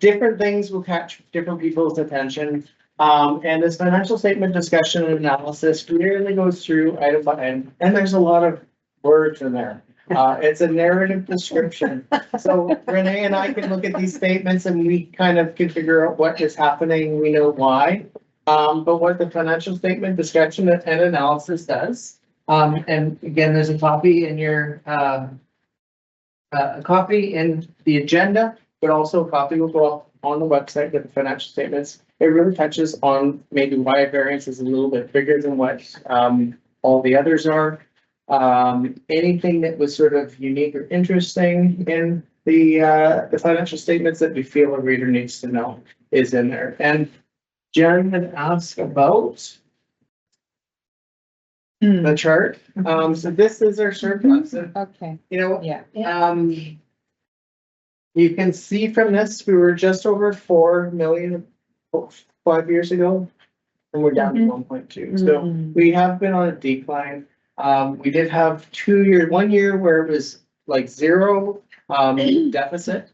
Different things will catch different people's attention. And this financial statement discussion and analysis really goes through item by item, and there's a lot of words in there. It's a narrative description. So Renee and I can look at these statements and we kind of can figure out what is happening. We know why. But what the financial statement discussion and analysis does, and again, there's a copy in your, a copy in the agenda, but also a copy will go up on the website with the financial statements. It really touches on maybe why a variance is a little bit bigger than what all the others are. Anything that was sort of unique or interesting in the financial statements that we feel a reader needs to know is in there. And Jen had asked about the chart. So this is our surplus. And, Okay, you know, yeah. you can see from this, we were just over 4 million 5 years ago, and we're down to 1.2. So we have been on a decline. We did have 1 year where it was like 0 deficit.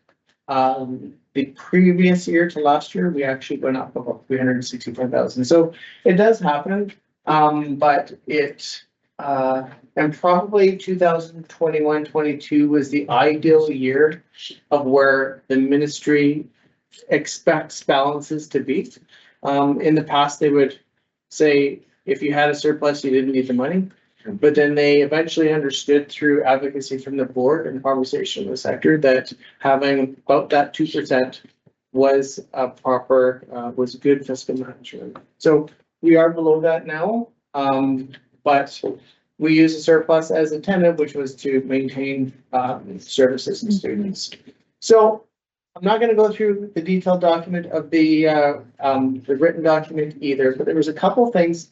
The previous year to last year, we actually went up about 365,000. So it does happen, but it, and probably 2021-22 was the ideal year of where the ministry expects balances to be. In the past, they would say, if you had a surplus, you didn't need the money. But then they eventually understood through advocacy from the board and conversation in the sector that having about that 2% was a proper, was good fiscal management. So we are below that now, but we use a surplus as intended, which was to maintain services and students. So I'm not going to go through the detailed document of the written document either, but there was a couple things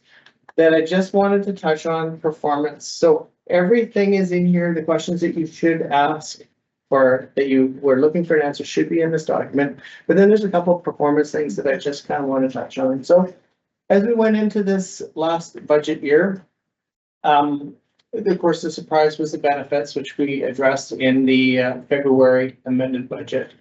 that I just wanted to touch on. Performance. So everything is in here. The questions that you should ask or that you were looking for an answer should be in this document. But then there's a couple of performance things that I just kind of want to touch on. So as we went into this last budget year, of course, the surprise was the benefits, which we addressed in the February amended budget.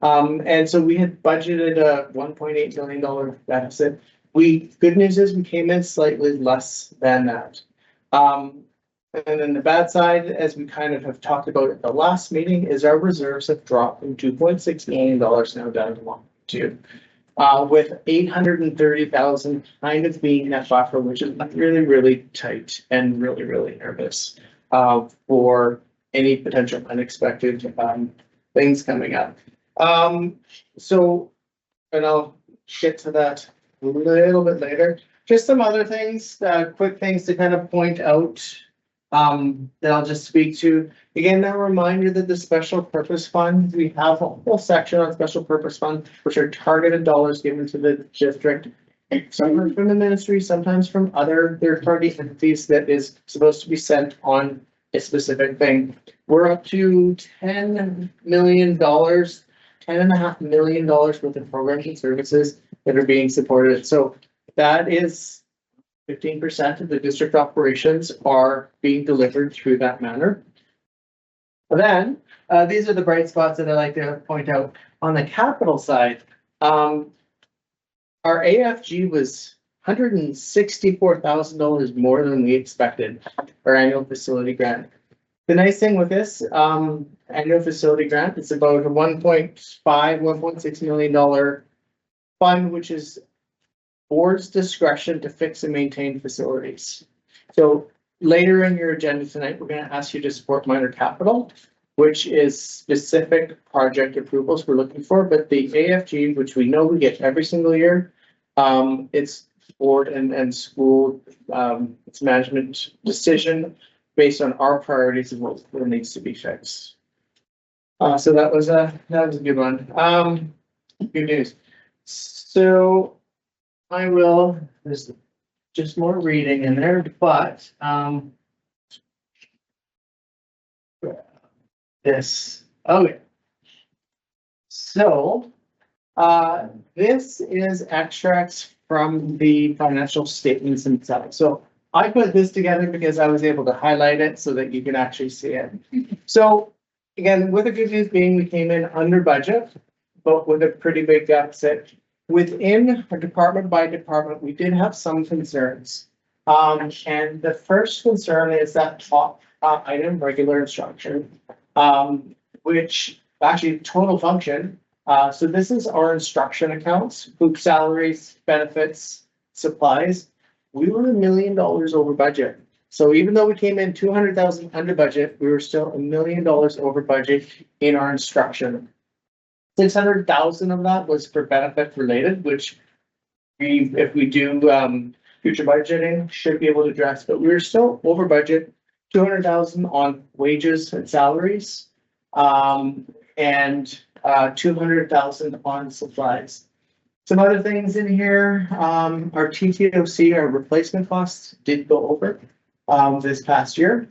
And so we had budgeted a $1.8 million deficit. Good news is we came in slightly less than that. And then the bad side, as we kind of have talked about at the last meeting, is our reserves have dropped from $2.6 million now down to 1.2, with 830,000 kind of being that buffer, which is really, really tight and really, really nervous for any potential unexpected things coming up. So, and I'll get to that a little bit later. Just some other things, quick things to kind of point out that I'll just speak to. Again, a reminder that the special purpose fund, we have a whole section on special purpose fund, which are targeted dollars given to the district. Sometimes from the ministry, sometimes from other third-party entities that is supposed to be sent on a specific thing. We're up to $10 million, $10.5 million worth of programs and services that are being supported. So that is 15% of the district operations are being delivered through that manner. Then these are the bright spots that I like to point out on the capital side. Our AFG was $164,000 more than we expected, our annual facility grant. The nice thing with this, annual facility grant, it's about a $1.6 million fund, which is board's discretion to fix and maintain facilities. So later in your agenda tonight, we're gonna ask you to support minor capital, which is specific project approvals we're looking for, but the AFG, which we know we get every single year, it's board and school, it's management decision based on our priorities of what needs to be fixed. So that was a good one. Good news. So I will, there's just more reading in there, but, this, okay. So, this is extracts from the financial statements themselves. So I put this together because I was able to highlight it so that you can actually see it. So again, with the good news being we came in under budget, but with a pretty big deficit. Within our department by department, we did have some concerns. And the first concern is that top item, regular instruction, which actually total function. So this is our instruction accounts, group salaries, benefits, supplies. We were $1 million over budget. So even though we came in 200,000 under budget, we were still $1 million over budget in our instruction. 600,000 of that was for benefit related, which we, if we do future budgeting, should be able to address, but we were still over budget, 200,000 on wages and salaries, and 200,000 on supplies. Some other things in here, our TTOC, our replacement costs did go over this past year.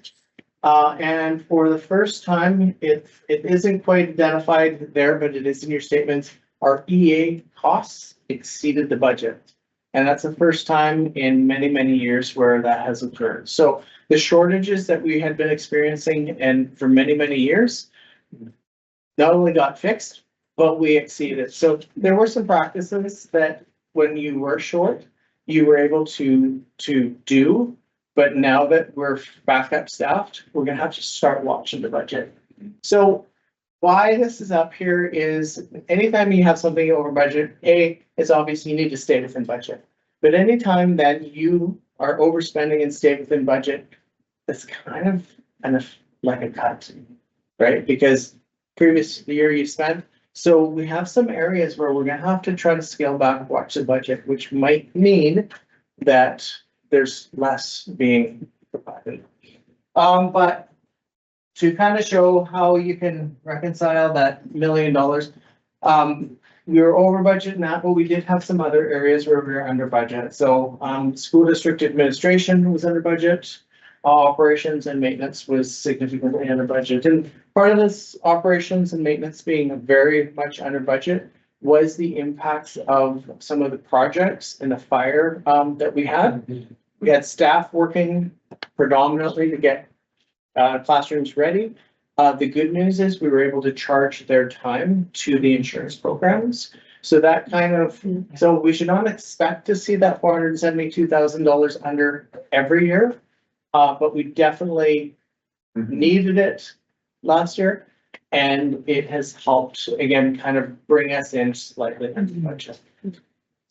And for the first time, it isn't quite identified there, but it is in your statements, our EA costs exceeded the budget. And that's the first time in many, many years where that has occurred. So the shortages that we had been experiencing and for many, many years, not only got fixed, but we exceeded. So there were some practices that when you were short, you were able to do. But now that we're back up staffed, we're gonna have to start watching the budget. So why this is up here is anytime you have something over budget, it's obvious you need to stay within budget. But anytime that you are overspending and stay within budget, it's kind of like a cut, right? Because previous year you spent. So we have some areas where we're gonna have to try to scale back, watch the budget, which might mean that there's less being provided. But to kind of show how you can reconcile that $1 million, we were over budget in that, but we did have some other areas where we were under budget. So school district administration was under budget. Operations and maintenance was significantly under budget. And part of this operations and maintenance being very much under budget was the impacts of some of the projects and the fire that we had. We had staff working predominantly to get classrooms ready. The good news is we were able to charge their time to the insurance programs. So that kind of, so we should not expect to see that $472,000 under every year. But we definitely needed it last year. And it has helped, again, kind of bring us in slightly under budget.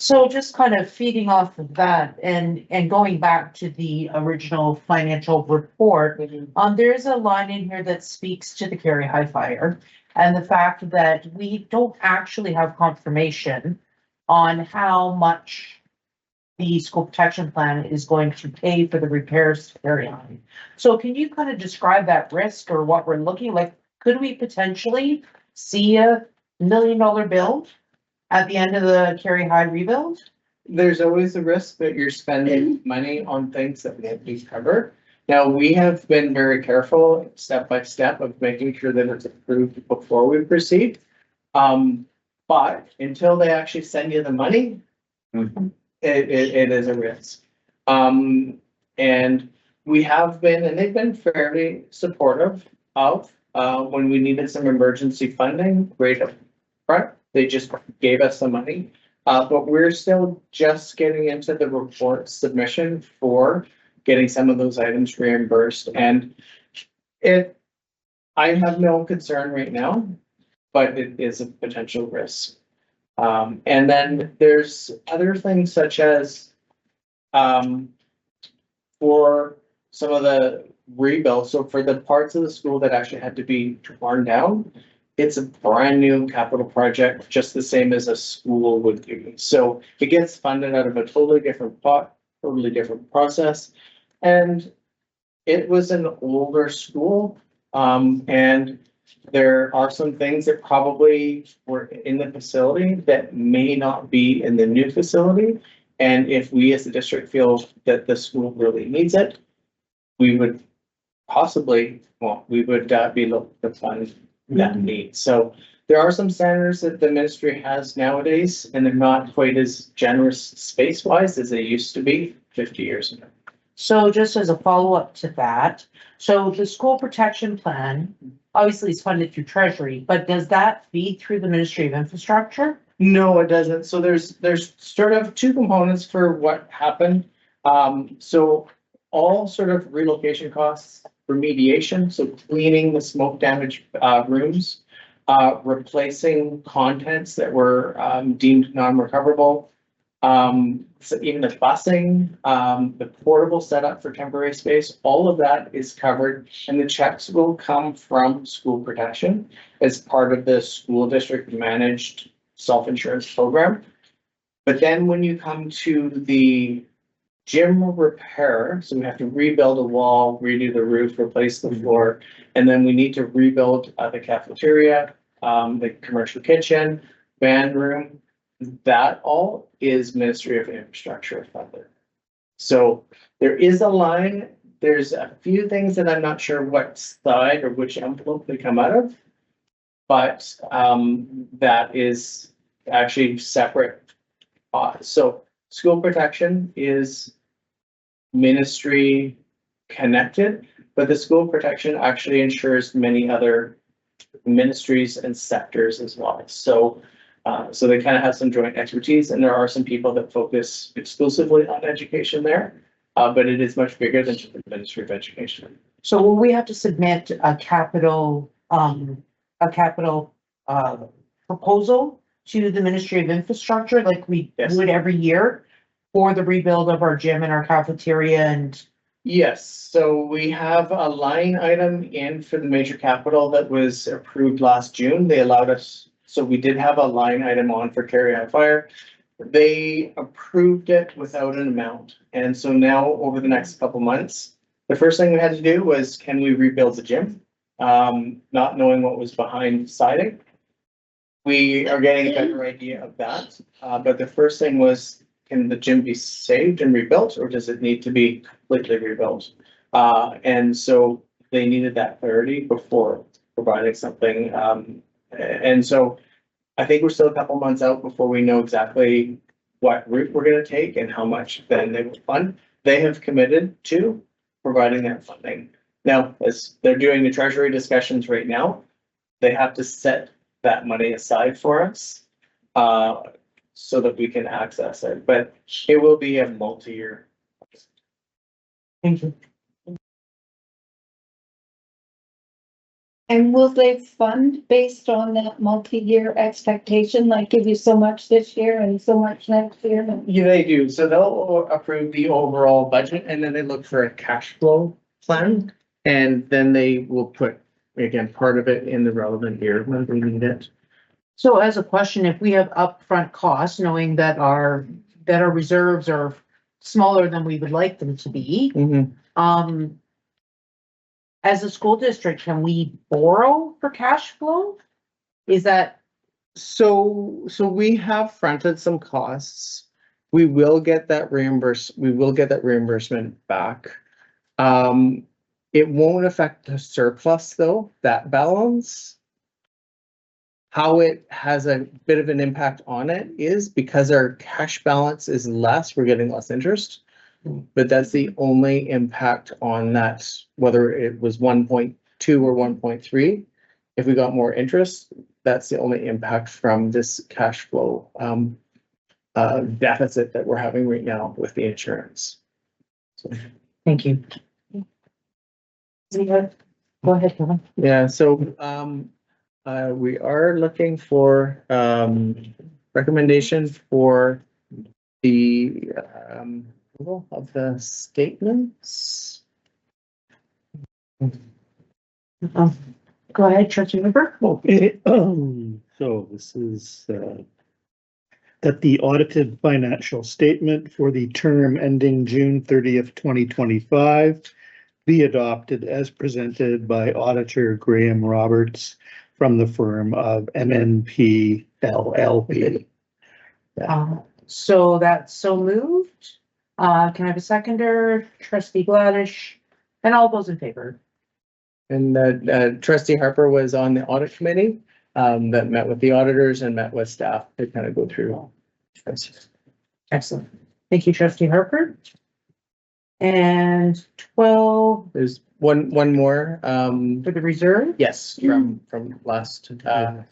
So just kind of feeding off of that and going back to the original financial report, there's a line in here that speaks to the Carey High Fire and the fact that we don't actually have confirmation on how much the school protection plan is going to pay for the repairs to carry on. So can you kind of describe that risk or what we're looking like? Could we potentially see a $1 million bill at the end of the Carey High rebuild? There's always a risk that you're spending money on things that won't be covered. Now, we have been very careful step by step of making sure that it's approved before we proceed. But until they actually send you the money, it is a risk. And we have been, and they've been fairly supportive of when we needed some emergency funding right up front. They just gave us the money. But we're still just getting into the report submission for getting some of those items reimbursed, and I have no concern right now, but it is a potential risk. And then there's other things such as, for some of the rebuild, so for the parts of the school that actually had to be torn down, it's a brand new capital project, just the same as a school would do. So it gets funded out of a totally different pot, totally different process. And it was an older school, and there are some things that probably were in the facility that may not be in the new facility. And if we as a district feel that the school really needs it, we would possibly, we would be looking to fund that need. So there are some standards that the ministry has nowadays, and they're not quite as generous space-wise as they used to be 50 years ago. So just as a follow-up to that, so the school protection plan obviously is funded through Treasury, but does that feed through the Ministry of Infrastructure? No, it doesn't. So there's sort of two components for what happened. So all sort of relocation costs, remediation, so cleaning the smoke damaged rooms, replacing contents that were deemed non-recoverable, so even the busing, the portable setup for temporary space, all of that is covered, and the checks will come from school protection as part of the school district managed self-insurance program. But then when you come to the gym repair, so we have to rebuild a wall, redo the roof, replace the floor, and then we need to rebuild the cafeteria, the commercial kitchen, band room. That all is Ministry of Infrastructure funded. So there is a line, there's a few things that I'm not sure what side or which envelope they come out of. But that is actually separate. So school protection is ministry connected, but the school protection actually ensures many other ministries and sectors as well. So so they kind of have some joint expertise, and there are some people that focus exclusively on education there, but it is much bigger than just the Ministry of Education. So will we have to submit a capital proposal to the Ministry of Infrastructure like we Yes. would every year for the rebuild of our gym and our cafeteria and? Yes, so we have a line item in for the major capital that was approved last June. They allowed us, so we did have a line item on for Carry High Fire. They approved it without an amount. And so now over the next couple months, the first thing we had to do was, can we rebuild the gym? Not knowing what was behind siding. We are getting a better idea of that. But the first thing was, can the gym be saved and rebuilt, or does it need to be completely rebuilt? And so they needed that clarity before providing something. And so I think we're still a couple months out before we know exactly what route we're gonna take and how much then they will fund. They have committed to providing that funding. Now, as they're doing the treasury discussions right now, they have to set that money aside for us, so that we can access it, but it will be a multi-year. Thank you. And will they fund based on that multi-year expectation, like give you so much this year and so much next year? Yeah, they do. So they'll approve the overall budget, and then they look for a cash flow plan. And then they will put, again, part of it in the relevant year when we need it. So as a question, if we have upfront costs, knowing that our reserves are smaller than we would like them to be, as a school district, can we borrow for cash flow? Is that? So we have fronted some costs. We will get that reimbursement back. It won't affect the surplus though, that balance. How it has a bit of an impact on it is because our cash balance is less, we're getting less interest. But that's the only impact on that, whether it was 1.2 or 1.3. If we got more interest, that's the only impact from this cash flow, deficit that we're having right now with the insurance. So, Thank you. Go ahead, Kevin. yeah, so, we are looking for, recommendation for the, approval of the statements. Go ahead, trustee Weber. Okay, so this is, that the audited financial statement for the term ending June 30th, 2025 be adopted as presented by Auditor Graham Roberts from the firm of MNP LLP. So that's so moved. Can I have a seconder? Trustee Gladish, and all those in favor? And trustee Harper was on the audit committee, that met with the auditors and met with staff to kind of go through. Excellent. Thank you, trustee Harper. And 12 There's one more, for the reserve. yes, from last,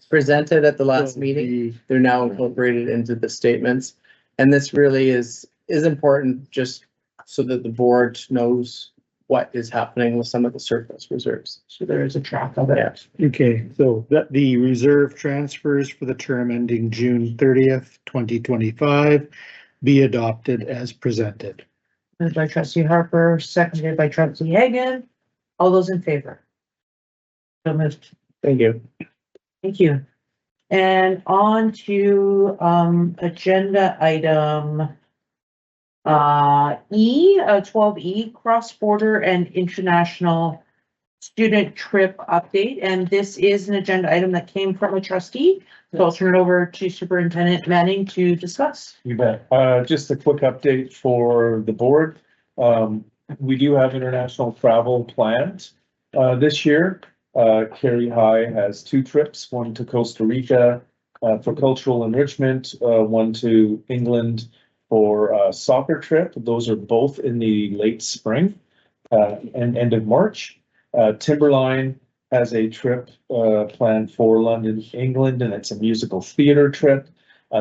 presented at the last So meeting. They're now incorporated into the statements. And this really is important just so that the board knows what is happening with some of the surplus reserves. So there is a track of it. Yeah. Okay, so that the reserve transfers for the term ending June 30th, 2025 be adopted as presented. Moved by trustee Harper, seconded by trustee Hagan. All those in favor? So moved. Thank you. Thank you. And on to agenda item 12E, cross-border and international student trip update. And this is an agenda item that came from a trustee. So I'll turn it over to Superintendent Manning to discuss. You bet. Just a quick update for the board. We do have international travel planned, this year. Kerry High has 2 trips, one to Costa Rica, for cultural enrichment, one to England for a soccer trip. Those are both in the late spring, and end of March. Timberline has a trip, planned for London, England, and it's a musical theater trip.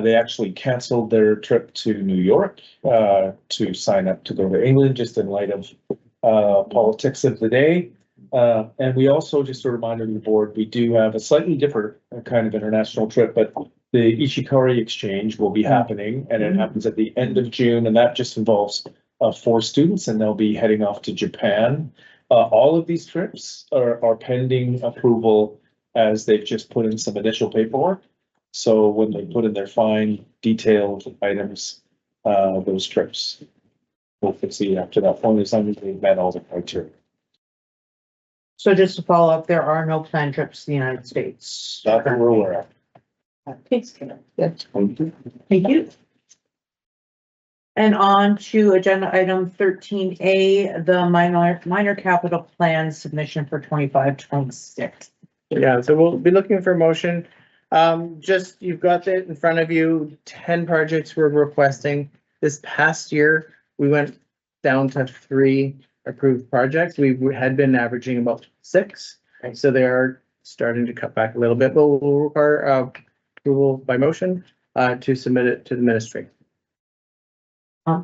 They actually canceled their trip to New York, to sign up to go to England, just in light of, politics of the day. And we also, just a reminder to the board, we do have a slightly different kind of international trip, but the Ishikari exchange will be happening, and it happens at the end of June, and that just involves 4 students, and they'll be heading off to Japan. All of these trips are pending approval, as they've just put in some initial paperwork. So when they put in their fine detailed items, those trips will proceed after that point, as long as they've met all the criteria. So just to follow up, there are no planned trips to the United States. Not that we're aware of. Thanks, Kevin. Thank you. And on to agenda item 13A, the minor capital plan submission for 25-26. Yeah, so we'll be looking for a motion. Just, you've got it in front of you, 10 projects we're requesting. This past year, we went down to 3 approved projects. We had been averaging about 6. So they are starting to cut back a little bit, but we'll require approval by motion to submit it to the ministry.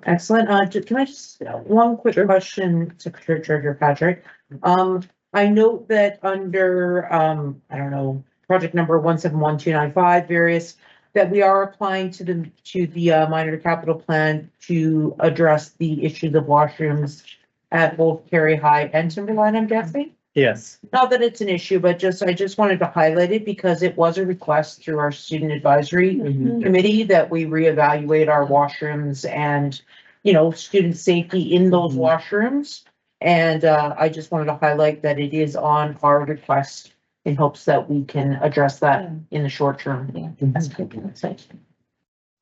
Excellent. Can I just, one quick question, Secretary Treasurer Patrick? I note that under, I don't know, project number 171295, various, that we are applying to the minor capital plan to address the issues of washrooms at both Kerry High and Timberline, I'm guessing? Yes. Not that it's an issue, but I just wanted to highlight it because it was a request through our student advisory committee that we reevaluate our washrooms and, student safety in those washrooms. And, I just wanted to highlight that it is on our request in hopes that we can address that in the short term.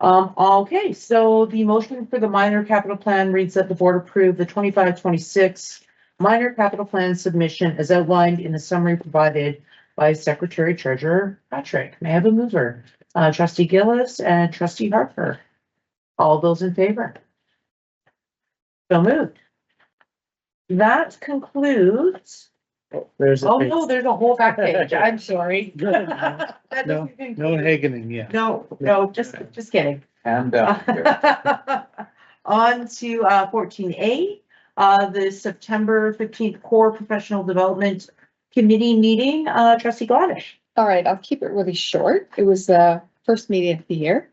Okay, so the motion for the minor capital plan reads that the board approve the 25-26 minor capital plan submission as outlined in the summary provided by Secretary Treasurer Patrick. May I have a mover? Trustee Gillis and Trustee Harper. All those in favor? So moved. That concludes There's a Oh, page. no, there's a whole back page. I'm sorry. No, That no, doesn't include- no hagening, yeah. No, just kidding. And, On to 14A, the September 15th Core Professional Development Committee meeting, trustee Gladish. All right, I'll keep it really short. It was the first meeting of the year.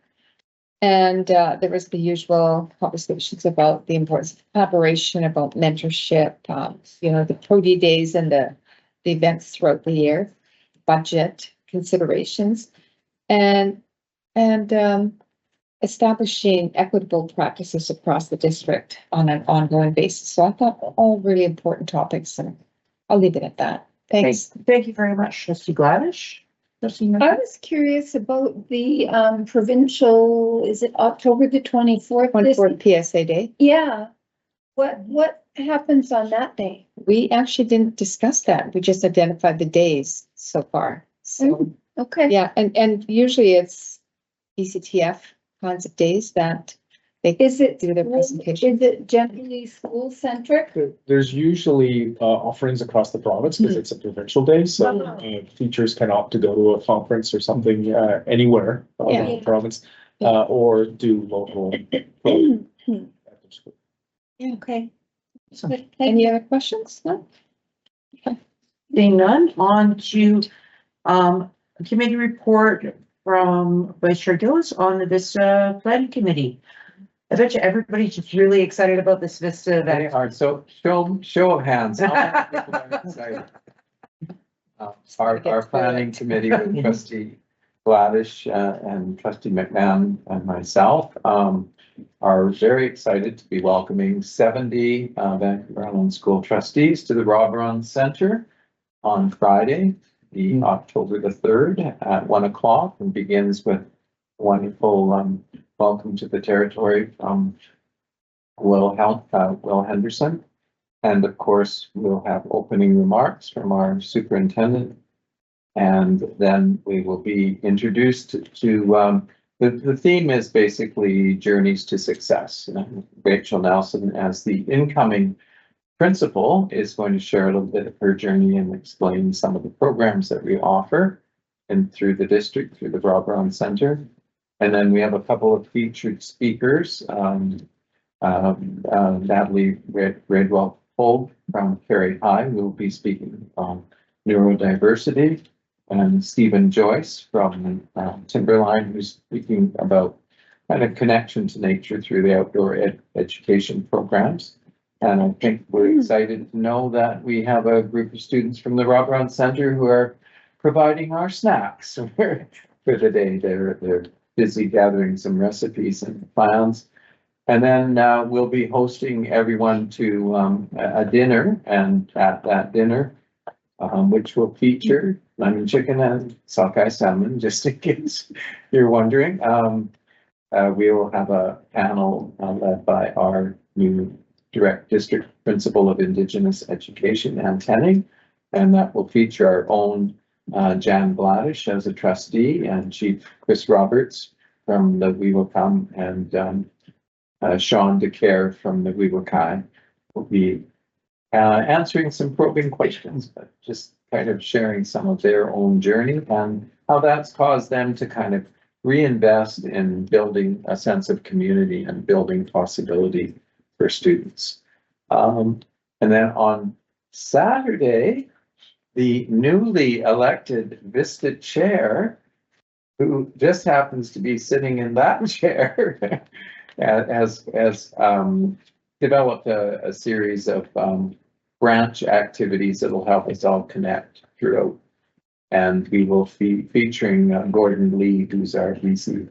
And there was the usual conversations about the importance of collaboration, about mentorship, the Prody days and the events throughout the year, budget considerations, and establishing equitable practices across the district on an ongoing basis. So I thought all really important topics, and I'll leave it at that. Thanks. Thank you very much, trustee Gladish. Trustee I Murphy? was curious about the provincial, is it October the 24th? 24th PSA Day. Yeah. What happens on that day? We actually didn't discuss that. We just identified the days so far. So, Okay. yeah, and usually it's ECTF kinds of days that they Is it, do their presentation. is it generally school centric? There's usually offerings across the province because it's a provincial day, so teachers can opt to go to a conference or something anywhere in the province, or do local. Yeah, okay. So, Good, thank Any you. other questions? No? Seeing none, on to committee report from Vice Chair Gillis on the Vista Planning Committee. I bet you everybody's just really excited about this Vista They event. are, so show of hands. How many people are excited? Our planning committee with trustee Gladish and trustee McMahon and myself are very excited to be welcoming 70 Vancouver Island School trustees to the Rob Run Center on Friday, the October the 3rd at 1 o'clock, and begins with wonderful welcome to the territory from Will Henderson. And of course, we'll have opening remarks from our superintendent. And then we will be introduced to the theme is basically journeys to success. Rachel Nelson, as the incoming principal, is going to share a little bit of her journey and explain some of the programs that we offer and through the district, through the Rob Brown Center. And then we have a couple of featured speakers. Natalie Redwell Hogue from Kerry High will be speaking on neurodiversity, and Stephen Joyce from Timberline, who's speaking about kind of connection to nature through the outdoor education programs. And I think we're excited to know that we have a group of students from the Rob Brown Center who are providing our snacks for the day. They're busy gathering some recipes and plans. And then we'll be hosting everyone to a dinner, and at that dinner, which will feature lemon chicken and sockeye salmon, just in case you're wondering. We will have a panel led by our new direct district principal of Indigenous Education, Ann Tenning, and that will feature our own Jan Gladish as a trustee and Chief Chris Roberts from the We Will Come, and Sean DeCare from the We Will Kai will be answering some probing questions, but just kind of sharing some of their own journey and how that's caused them to kind of reinvest in building a sense of community and building possibility for students. And then on Saturday, the newly elected Vista chair, who just happens to be sitting in that chair, has developed a series of branch activities that will help us all connect throughout. And we will be featuring Gordon Lee, who's our BC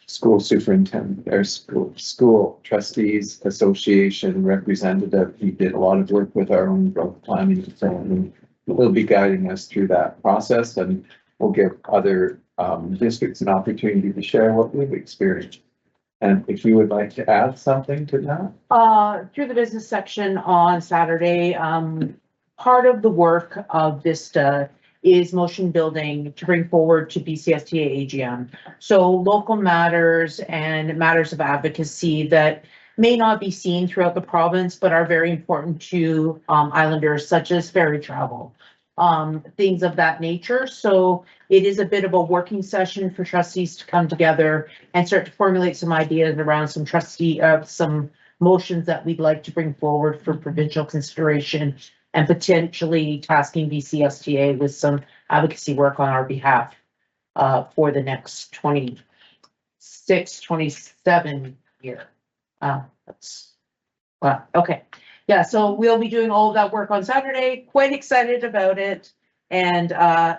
school superintendent, or school trustees association representative. He did a lot of work with our own growth planning, and he'll be guiding us through that process, and we'll give other districts an opportunity to share what we've experienced. And if you would like to add something to that? Through the business section on Saturday, part of the work of Vista is motion building to bring forward to BCSTA AGM. So local matters and matters of advocacy that may not be seen throughout the province, but are very important to islanders, such as ferry travel, things of that nature. So it is a bit of a working session for trustees to come together and start to formulate some ideas around some motions that we'd like to bring forward for provincial consideration and potentially tasking BCSTA with some advocacy work on our behalf for the next 26, 27 year. Okay. Yeah, so we'll be doing all of that work on Saturday. Quite excited about it. And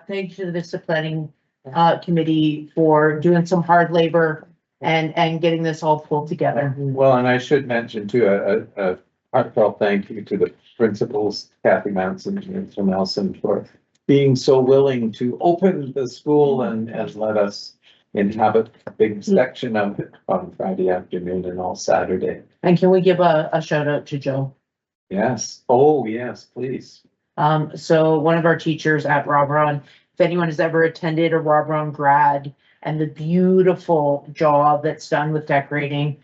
thank you to the Vista Planning Committee for doing some hard labor and getting this all pulled together. Well, and I should mention too, a heartfelt thank you to the principals, Kathy Manson and Jim Nelson, for being so willing to open the school and let us inhabit a big section of it on Friday afternoon and all Saturday. And can we give a shout out to Joe? Yes. Oh, yes, please. So one of our teachers at Robron, if anyone has ever attended a Robron grad and the beautiful job that's done with decorating,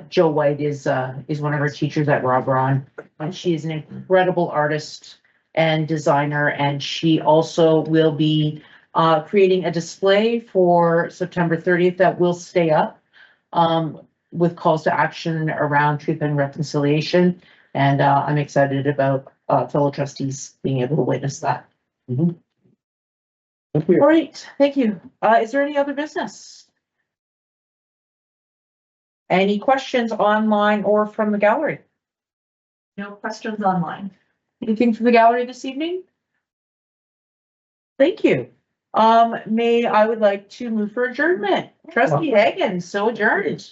Joe White is one of our teachers at Robron, and she is an incredible artist and designer, and she also will be creating a display for September 30th that will stay up with calls to action around truth and reconciliation. And I'm excited about fellow trustees being able to witness that. Thank All you. right, thank you. Is there any other business? Any questions online or from the gallery? No questions online. Anything from the gallery this evening? Thank you. I would like to move for adjournment. Trustee Hagan, so adjourned.